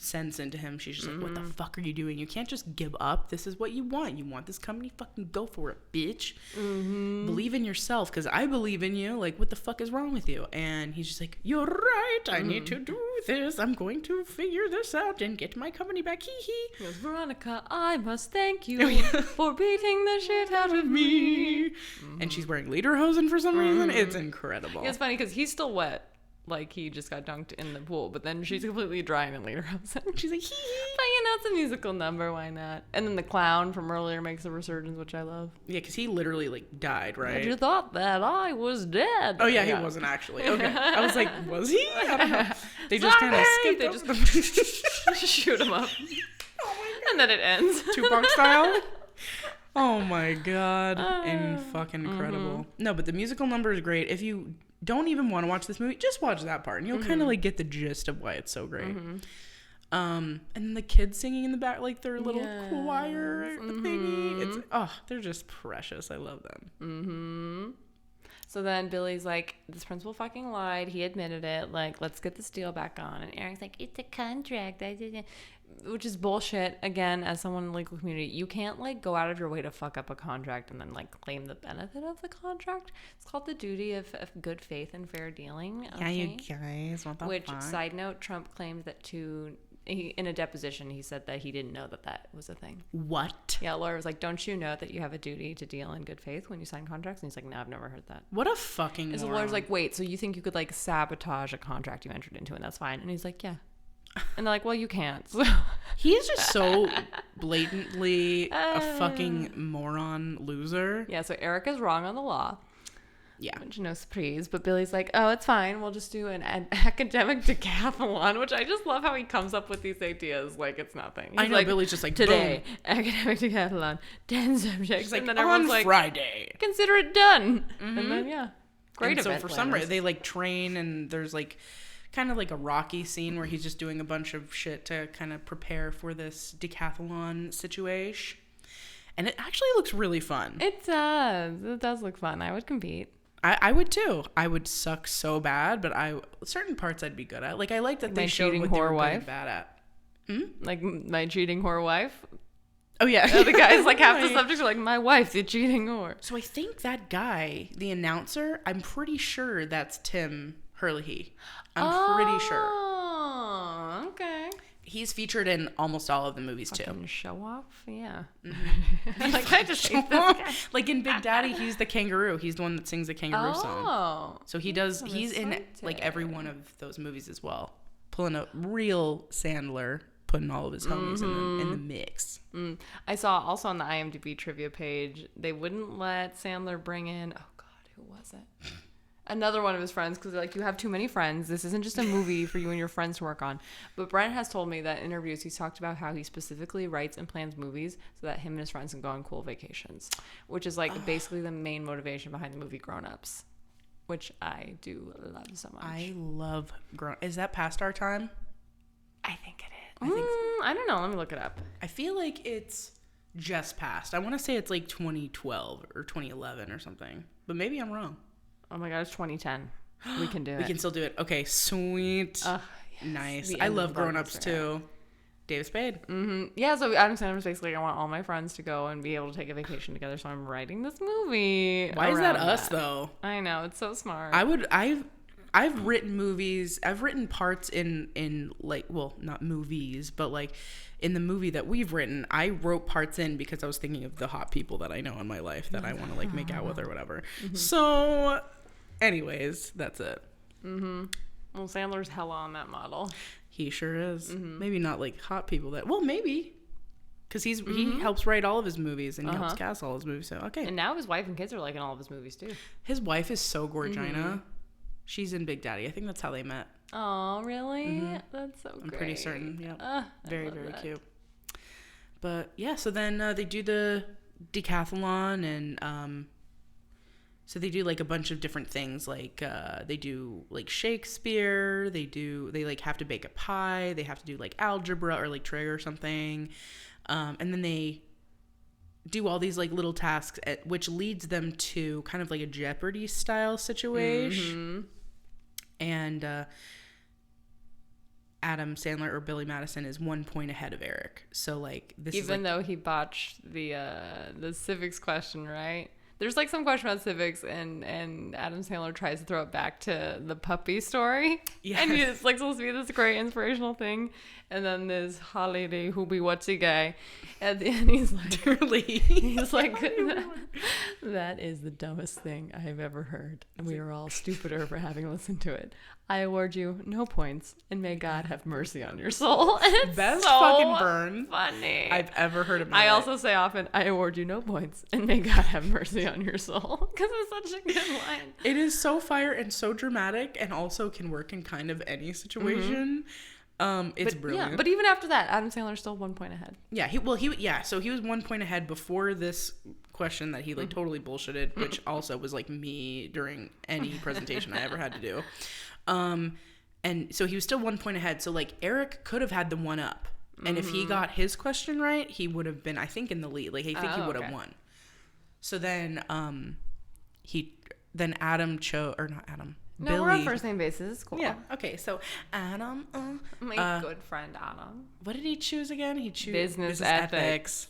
sense into him. She's just like, what the fuck are you doing? You can't just give up. This is what you want. You want this company? Fucking go for it, bitch. Believe in yourself, because I believe in you. Like, what the fuck is wrong with you? And he's just like, you're right. I need to do this. I'm going to figure this out and get my company back. Hee hee. He goes, Veronica, I must thank you for beating the shit out of me. And she's wearing lederhosen for some reason. It's incredible. It's funny because he's still wet. Like, he just got dunked in the pool, but then she's completely dry and in lederhosen. She's like, hee hee. But, you know, it's a musical number. Why not? And then the clown from earlier makes a resurgence, which I love. Yeah, because he literally, like, died, right? You thought that I was dead. Oh, yeah, he wasn't actually. Okay. I was like, was he? I don't know. They just kind of skipped They over. just shoot him up. Oh my And then it ends. Tupac style. Oh my god. And fucking incredible. No, but the musical number is great. If you don't even want to watch this movie, just watch that part and you'll kind of like get the gist of why it's so great. And then the kids singing in the back, like their little choir thingy. It's they're just precious. I love them. So then Billy's like, this principal fucking lied. He admitted it. Like, let's get this deal back on. And Eric's like, it's a contract. I didn't. Which is bullshit. Again, as someone in the legal community, you can't like go out of your way to fuck up a contract and then like claim the benefit of the contract. It's called the duty of good faith and fair dealing. Okay? Yeah, you guys. What the Which, fuck? side note, Trump claimed that in a deposition, he said that he didn't know that was a thing. What? Yeah, a lawyer was like, don't you know that you have a duty to deal in good faith when you sign contracts? And he's like, no, I've never heard that. What a fucking And the lawyer's like, wait, so you think you could like sabotage a contract you entered into and that's fine? And he's like, yeah. And they're like, well, you can't. So. He is just so blatantly a fucking moron loser. Yeah, so Eric is wrong on the law. Yeah. Which, no surprise. But Billy's like, oh, it's fine. We'll just do an academic decathlon, which I just love how he comes up with these ideas like it's nothing. He's I know, like, Billy's just like, today, boom. academic decathlon, 10 subjects. She's like, and then on everyone's like, Friday. consider it done. And then, yeah. Great And so event for some planners. reason, they like train, and there's like kind of like a Rocky scene where he's just doing a bunch of shit to kind of prepare for this decathlon situation. And it actually looks really fun. It does. It does look fun. I would compete. I would too. I would suck so bad, but certain parts I'd be good at. Like I like that they showed what they were good and bad at. Like my cheating whore wife. Oh yeah, The guys like half the subjects are like, my wife's a cheating whore. So I think that guy, the announcer, I'm pretty sure that's Tim Herlihy. I'm pretty sure. Oh, okay. He's featured in almost all of the movies too. Fucking show off, yeah. Like I just hate this guy. Like in Big Daddy, he's the kangaroo. He's the one that sings the kangaroo song. Oh, So he's in like every one of those movies as well. Pulling a real Sandler, putting all of his homies in the mix. I saw also on the IMDb trivia page, they wouldn't let Sandler bring in, oh God, who was it? Another one of his friends, because they're like, you have too many friends. This isn't just a movie for you and your friends to work on. But Brent has told me that in interviews, he's talked about how he specifically writes and plans movies so that him and his friends can go on cool vacations, which is like basically the main motivation behind the movie Grown Ups, which I do love so much. I love Is that past our time? I think it is. I think I don't know. Let me look it up. I feel like it's just past. I want to say it's like 2012 or 2011 or something, but maybe I'm wrong. Oh my God, it's 2010. We can do it. We can still do it. Okay, sweet. Yes. Nice. The I end love of Grown Ups Blockbuster. too. David Spade. Yeah, so Adam Sandler's basically like, I want all my friends to go and be able to take a vacation together, so I'm writing this movie. Why is that around us though? I know, it's so smart. I've written movies. I've written parts in like, well, not movies, but like in the movie that we've written, I wrote parts in because I was thinking of the hot people that I know in my life that I want to like make out with or whatever. So, anyways, that's it. Well, Sandler's hella on that model. He sure is. Maybe not like hot people that. Well, maybe. Because he helps write all of his movies and he helps cast all his movies. So, okay. And now his wife and kids are like in all of his movies too. His wife is so gorgina. She's in Big Daddy. I think that's how they met. Oh, really? That's so great. I'm pretty certain. Yeah. I Very, love very that. cute. But yeah, so then they do the decathlon and so they do like a bunch of different things. Like they do like Shakespeare. They like have to bake a pie. They have to do like algebra or like trig or something. And then they do all these like little tasks which leads them to kind of like a Jeopardy style situation. And Adam Sandler or Billy Madison is 1 point ahead of Eric. So like this is Even though he botched the civics question, right? There's like some question about civics, and Adam Sandler tries to throw it back to the puppy story. Yes. And it's like supposed to be this great inspirational thing. And then this holiday hoobie whatsy guy at the end, he's like, that is the dumbest thing I have ever heard. And we are all stupider for having listened to it. I award you no points, and may God have mercy on your soul. And it's best so fucking burn funny I've ever heard of. I also say often, I award you no points, and may God have mercy on your soul. Because it's such a good line. It is so fire and so dramatic, and also can work in kind of any situation. It's brilliant. Yeah, but even after that, Adam Sandler's still 1 point ahead. So he was 1 point ahead before this question that he like totally bullshitted, which also was like me during any presentation I ever had to do. And so he was still 1 point ahead. So like Eric could have had the one up, and if he got his question right, he would have been, I think, in the lead. Like I think he would have won. So then Adam No, Billy. we're on first name basis. It's cool. Yeah. Okay. So Adam. My good friend Adam. What did he choose again? He chose Business ethics.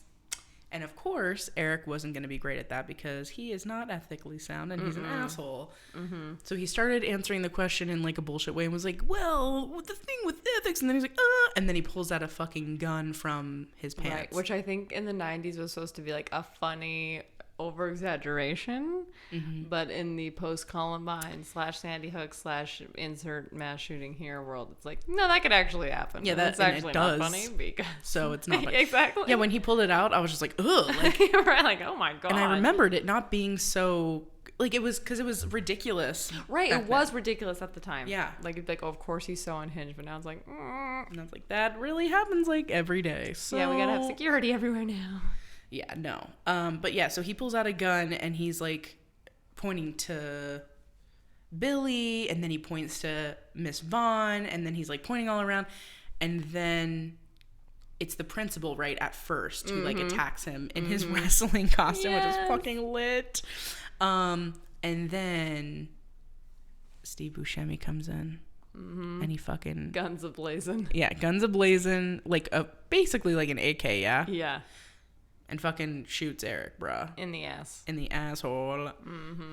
And of course, Eric wasn't going to be great at that because he is not ethically sound and he's an asshole. So he started answering the question in like a bullshit way and was like, well, the thing with ethics. And then he's like, and then he pulls out a fucking gun from his pants. Right, which I think in the 90s was supposed to be like a funny over-exaggeration, but in the post-Columbine / Sandy Hook / insert mass shooting here world, it's like, no, that could actually happen. Yeah, that's actually not funny because so it's not funny. Exactly. Yeah, when he pulled it out, I was just like, ugh. Like, we're like, oh my God. and I remembered it not being so Like, it was because it was ridiculous. Right, it was ridiculous at the time. Yeah. Like, it'd be like, oh, of course he's so unhinged, but now it's like, And I was like, that really happens, like, every day. So yeah, we gotta have security everywhere now. Yeah, no. But yeah, so he pulls out a gun and he's like pointing to Billy, and then he points to Miss Vaughn, and then he's like pointing all around, and then it's the principal right at first who like attacks him in his wrestling costume, which is fucking lit. And then Steve Buscemi comes in, and he fucking guns a-blazing. Yeah, guns a-blazing, like basically like an AK, yeah? Yeah. And fucking shoots Eric, bruh. In the ass. In the asshole.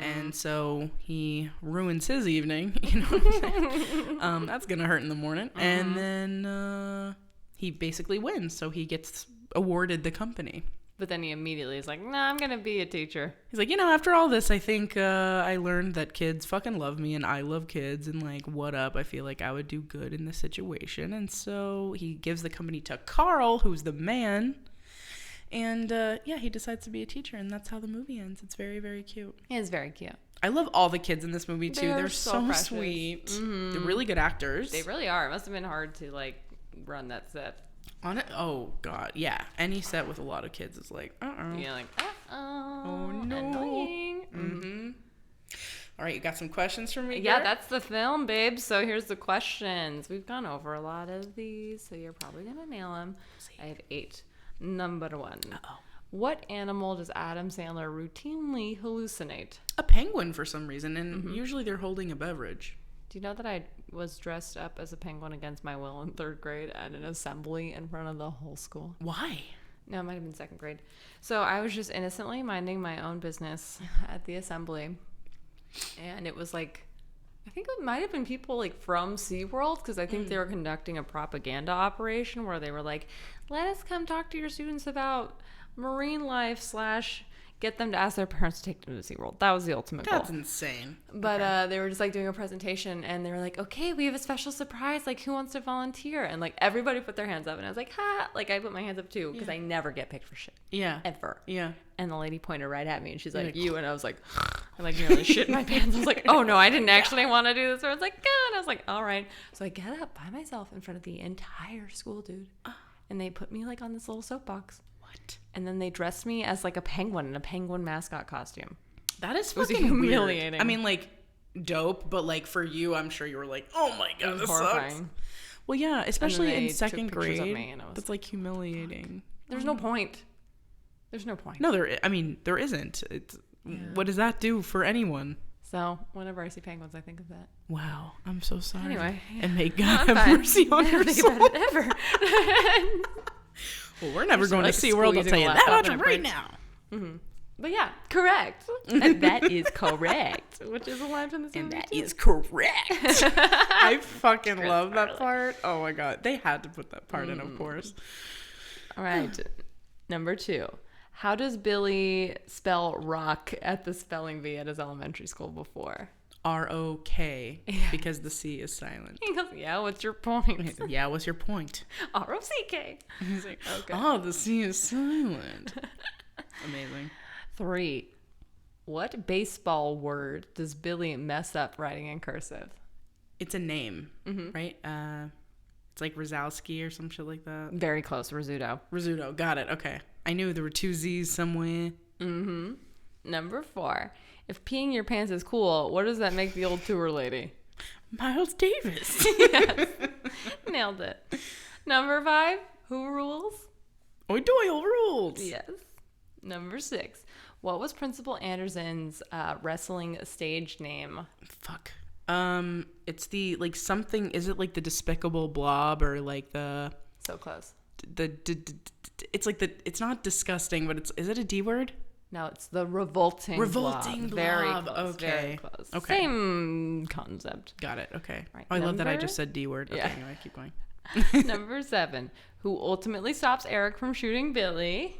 And so he ruins his evening, you know what I'm saying? That's gonna hurt in the morning. And then he basically wins, so he gets awarded the company. But then he immediately is like, nah, I'm gonna be a teacher. He's like, after all this, I think I learned that kids fucking love me and I love kids, and like, what up? I feel like I would do good in this situation. And so he gives the company to Carl, who's the man. And he decides to be a teacher, and that's how the movie ends. It's very, very cute. It is very cute. I love all the kids in this movie too. They're so precious. Sweet. They're really good actors. They really are. It must have been hard to like run that set. On it? Oh god, yeah. Any set with a lot of kids is like, Yeah, like, oh no, annoying. All right, you got some questions for me? Yeah, that's the film, babe. So here's the questions. We've gone over a lot of these, so you're probably gonna nail them. I have 8. Number 1. What animal does Adam Sandler routinely hallucinate? A penguin for some reason, and usually they're holding a beverage. Do you know that I was dressed up as a penguin against my will in 3rd grade at an assembly in front of the whole school? Why? No, it might have been 2nd grade. So I was just innocently minding my own business at the assembly. And it was like, I think it might have been people like from SeaWorld, because I think they were conducting a propaganda operation where they were like, let us come talk to your students about marine life / get them to ask their parents to take them to SeaWorld. That was the ultimate goal. That's insane. But they were just like doing a presentation, and they were like, okay, we have a special surprise. Like, who wants to volunteer? And like everybody put their hands up, and I was like, ha! Like I put my hands up too, because I never get picked for shit. Yeah. Ever. Yeah. And the lady pointed right at me, and she's like, you. And I was like, I like nearly shit in my pants. I was like, oh no, I didn't actually want to do this. So I was like, God. And I was like, all right. So I get up by myself in front of the entire school, dude. And they put me like on this little soapbox. And then they dressed me as like a penguin in a penguin mascot costume. That is fucking humiliating. Weird. I mean, like, dope, but like for you, I'm sure you were like, oh my god, this horrifying. Sucks. Well, yeah, especially in 2nd grade. That's like humiliating. There's no point. There's no point. No, there isn't. It's what does that do for anyone? So whenever I see penguins, I think of that. Wow, I'm so sorry. Anyway, and may God have mercy on your soul. Think about it ever. Well, we're never going to SeaWorld, I'll tell you that much right now. But yeah, correct. That is correct. Which is a line from the movie. And that is correct. I fucking love that part. Oh my god. They had to put that part in, of course. All right. Number 2. How does Billy spell rock at the spelling bee at his elementary school before? R-O-K, because the C is silent. He goes, yeah, what's your point? Yeah, what's your point? R-O-C-K. He's like, okay. Oh, the C is silent. Amazing. 3. What baseball word does Billy mess up writing in cursive? It's a name, right? It's like Rosowski or some shit like that. Very close. Rizzuto. Rizzuto. Got it. Okay. I knew there were 2 Z's somewhere. Number 4. If peeing your pants is cool, what does that make the old tour lady? Miles Davis. Yes. Nailed it. Number 5. Who rules? Oh, Doyle rules. Yes. Number 6. What was Principal Anderson's wrestling stage name? Fuck. It's the like something. Is it like the Despicable Blob or like the? So close. It's like the. It's not disgusting, but is it a D word? No, it's the revolting blob. Very close. Okay. Very close. Okay. Same concept. Got it. Okay. Right. Oh, I love that I just said D word. Okay. Yeah. Anyway, keep going. Number 7. Who ultimately stops Eric from shooting Billy?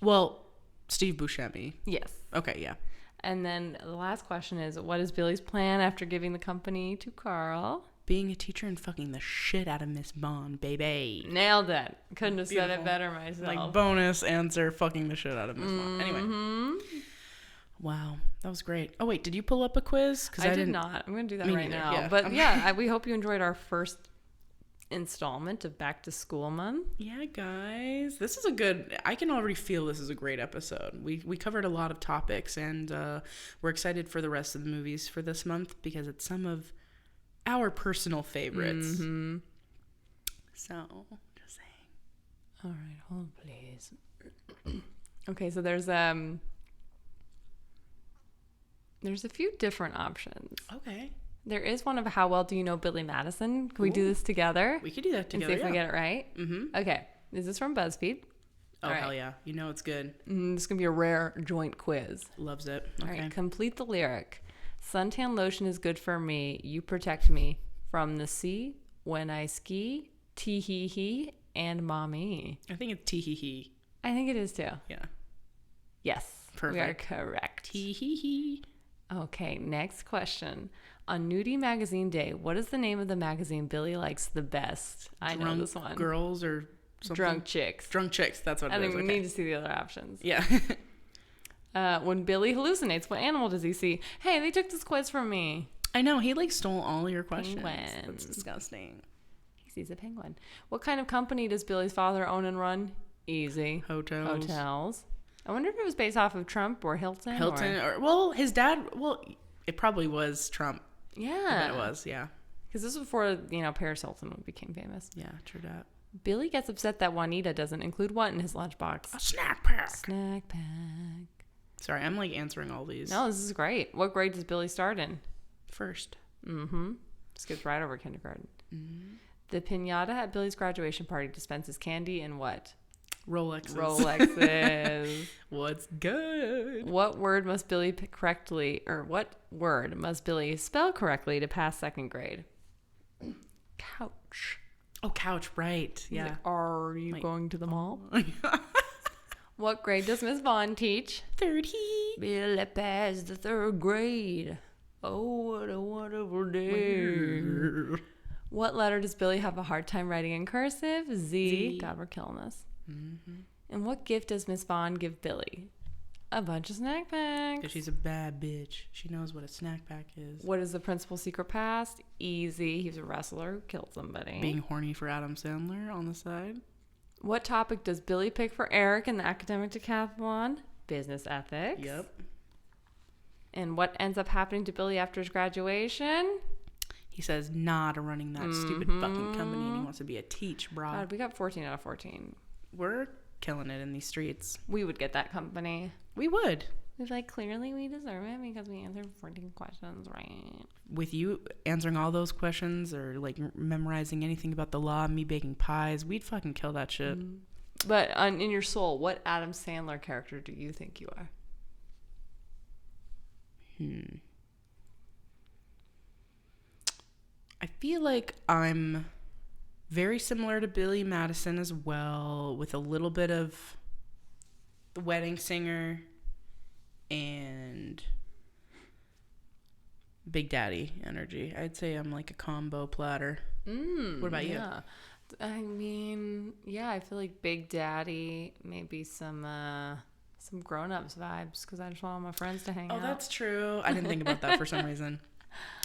Well, Steve Buscemi. Yes. Okay. Yeah. And then the last question is, what is Billy's plan after giving the company to Carl? Being a teacher and fucking the shit out of Miss Bond, baby. Nailed it. Couldn't have said it better myself. Like bonus answer, fucking the shit out of Miss Bond. Anyway. Wow, that was great. Oh wait, did you pull up a quiz? I did not. I'm going to do that Me right neither, now. yeah. But yeah, we hope you enjoyed our first installment of Back to School Month. Yeah, guys, this is a good. I can already feel this is a great episode. We covered a lot of topics, and we're excited for the rest of the movies for this month because it's some of our personal favorites. Mm-hmm. So, just saying. All right, hold on, please. Okay, so there's a few different options. Okay. There is one of how well do you know Billy Madison? Can we do this together? We could do that together. And see if we get it right? Mm-hmm. Okay. This is from BuzzFeed. Oh, All right. hell yeah. You know it's good. This is going to be a rare joint quiz. Loves it. Okay. All right. Complete the lyric. Suntan lotion is good for me. You protect me from the sea when I ski. Tee-hee-hee and mommy. I think it's tee-hee-hee. I think it is too. Yeah. Yes. Perfect. We are correct. Tee-hee-hee. Okay, next question. On Nudie Magazine Day, what is the name of the magazine Billy likes the best? I know this one. Girls or something? Drunk Chicks. Drunk Chicks, that's what it I is. think we Okay. need to see the other options. Yeah. When Billy hallucinates, what animal does he see? Hey, they took this quiz from me. I know, he like stole all your questions. Penguin. That's disgusting. He sees a penguin. What kind of company does Billy's father own and run? Easy. Hotels. I wonder if it was based off of Trump or Hilton. Well, his dad, it probably was Trump. Yeah. I bet it was, yeah. Because this was before, Paris Hilton became famous. Yeah, true that. Billy gets upset that Juanita doesn't include what in his lunchbox? A snack pack. Snack pack. Sorry, I'm like answering all these. No, this is great. What grade does Billy start in? First. Mm-hmm. Skips right over kindergarten. Mm-hmm. The piñata at Billy's graduation party dispenses candy and what? Rolexes. What's good? What word must Billy pick correctly, or what word must Billy spell correctly to pass second grade? Couch. Oh, couch, right. Yeah. Like, are you going to the mall? What grade does Miss Vaughn teach? Third heat. Billy passed the third grade. Oh, what a wonderful day. What letter does Billy have a hard time writing in cursive? Z. God, we're killing this. Mm-hmm. And what gift does Miss Vaughn give Billy? A bunch of snack packs. Because she's a bad bitch. She knows what a snack pack is. What is the principal's secret past? Easy. He was a wrestler who killed somebody. Being horny for Adam Sandler on the side. What topic does Billy pick for Eric in the academic decathlon? Business ethics. Yep. And what ends up happening to Billy after his graduation? He says nah to running that stupid fucking company, and he wants to be a teach, bro. God, we got 14 out of 14. We're killing it in these streets. We would get that company. We would. We'd like, clearly we deserve it because we answered 14 questions right. With you answering all those questions or like memorizing anything about the law, me baking pies, we'd fucking kill that shit. But in your soul, what Adam Sandler character do you think you are? I feel like I'm very similar to Billy Madison as well, with a little bit of the wedding singer and Big Daddy energy. I'd say I'm like a combo platter. What about you? I mean, yeah, I feel like Big Daddy, maybe some grown-ups vibes because I just want all my friends to hang out. Oh, that's true. I didn't think about that for some reason.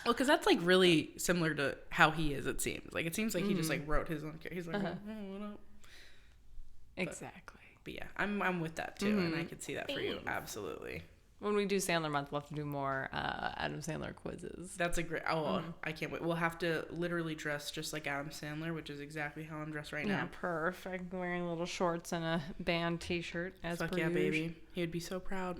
Well, because that's like really similar to how he is, it seems. Like, it seems like he just like wrote his own character. He's like, oh, what up? Exactly. But yeah, I'm with that too, and I could see that for you. Absolutely. When we do Sandler Month, we'll have to do more Adam Sandler quizzes. That's a great. I can't wait. We'll have to literally dress just like Adam Sandler, which is exactly how I'm dressed right now. Yeah, perfect. Wearing little shorts and a band T-shirt. Fuck yeah, baby. He would be so proud.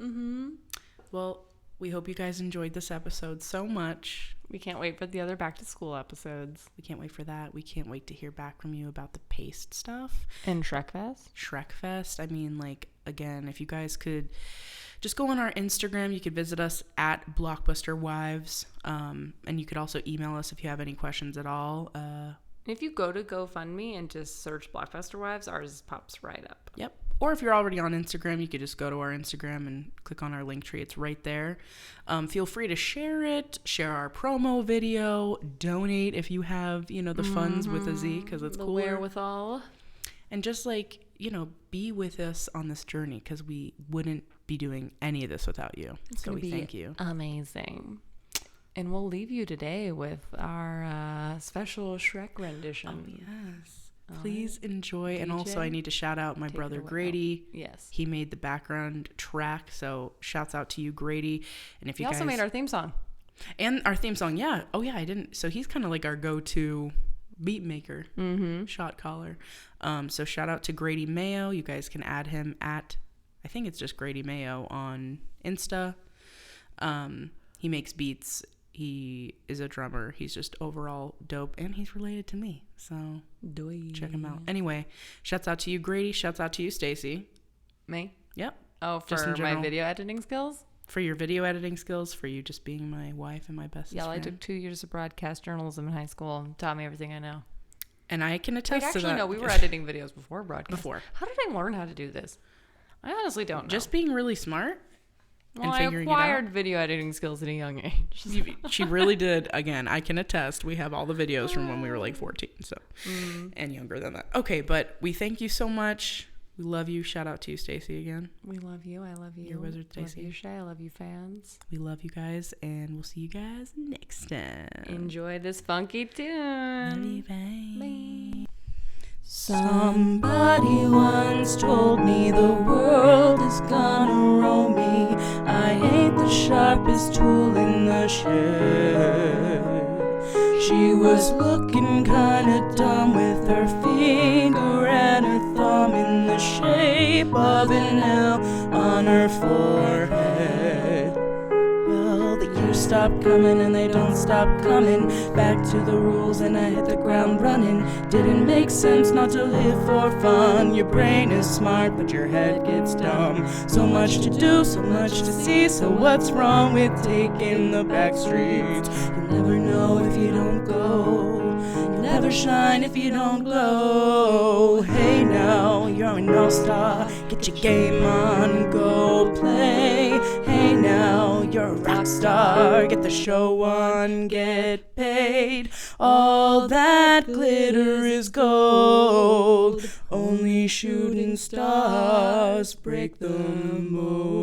Well, we hope you guys enjoyed this episode so much. We can't wait for the other back to school episodes. We can't wait for that. We can't wait to hear back from you about the paste stuff. And Shrekfest. Shrekfest. I mean, like, again, if you guys could just go on our Instagram, you could visit us at Blockbuster Wives. And you could also email us if you have any questions at all. If you go to GoFundMe and just search Blockbuster Wives, ours pops right up. Yep. Or if you're already on Instagram, you could just go to our Instagram and click on our link tree. It's right there. Feel free to share it, share our promo video, donate if you have, the funds with a Z, because it's the cool. wherewithal. And just like, be with us on this journey, because we wouldn't be doing any of this without you. So we thank you. Amazing. And we'll leave you today with our special Shrek rendition. Oh, yes. Please enjoy. DJ, and also I need to shout out my brother Grady. Yes. He made the background track, so shouts out to you, Grady. And if he you also made our theme song. And our theme song, yeah. Oh, yeah, I didn't. So he's kind of like our go-to beat maker, shot caller. So shout out to Grady Mayo. You guys can add him at, I think it's just Grady Mayo on Insta. He makes beats. He is a drummer. He's just overall dope, and he's related to me. So check him out. Anyway, shouts out to you, Grady. Shouts out to you, Stacy. Me? Yep. Oh, for my video editing skills? For your video editing skills, for you just being my wife and my bestest friend. I took 2 years of broadcast journalism in high school and taught me everything I know. And I can attest to that. Actually, no, we were editing videos before broadcast. Before. How did I learn how to do this? I honestly don't know. Just being really smart. Well, I acquired video editing skills at a young age. She really did. Again, I can attest. We have all the videos from when we were like 14, so and younger than that. Okay, but we thank you so much. We love you. Shout out to you, Stacy, again. We love you. I love you. Your wizard, Stacy. I love you, Shea. I love you, fans. We love you guys, and we'll see you guys next time. Enjoy this funky tune. Love you, bye. Bye. Somebody once told me the world is gonna roll me. I ain't the sharpest tool in the shed. She was looking kinda dumb with her finger and her thumb in the shape of an L on her forehead. Well, the years stop coming and they don't stop coming. Back to the rules and I hit the ground running. Didn't make sense not to live for fun. Your brain is smart but your head gets dumb. So much to do, so much to see. So what's wrong with taking the back streets? You'll never know if you don't go. You'll never shine if you don't glow. Hey now, you're an all-star. Get your game on, go play. Hey now, you're a rock star. Get the show on, get paid. All that glitter is gold. Only shooting stars break the mold.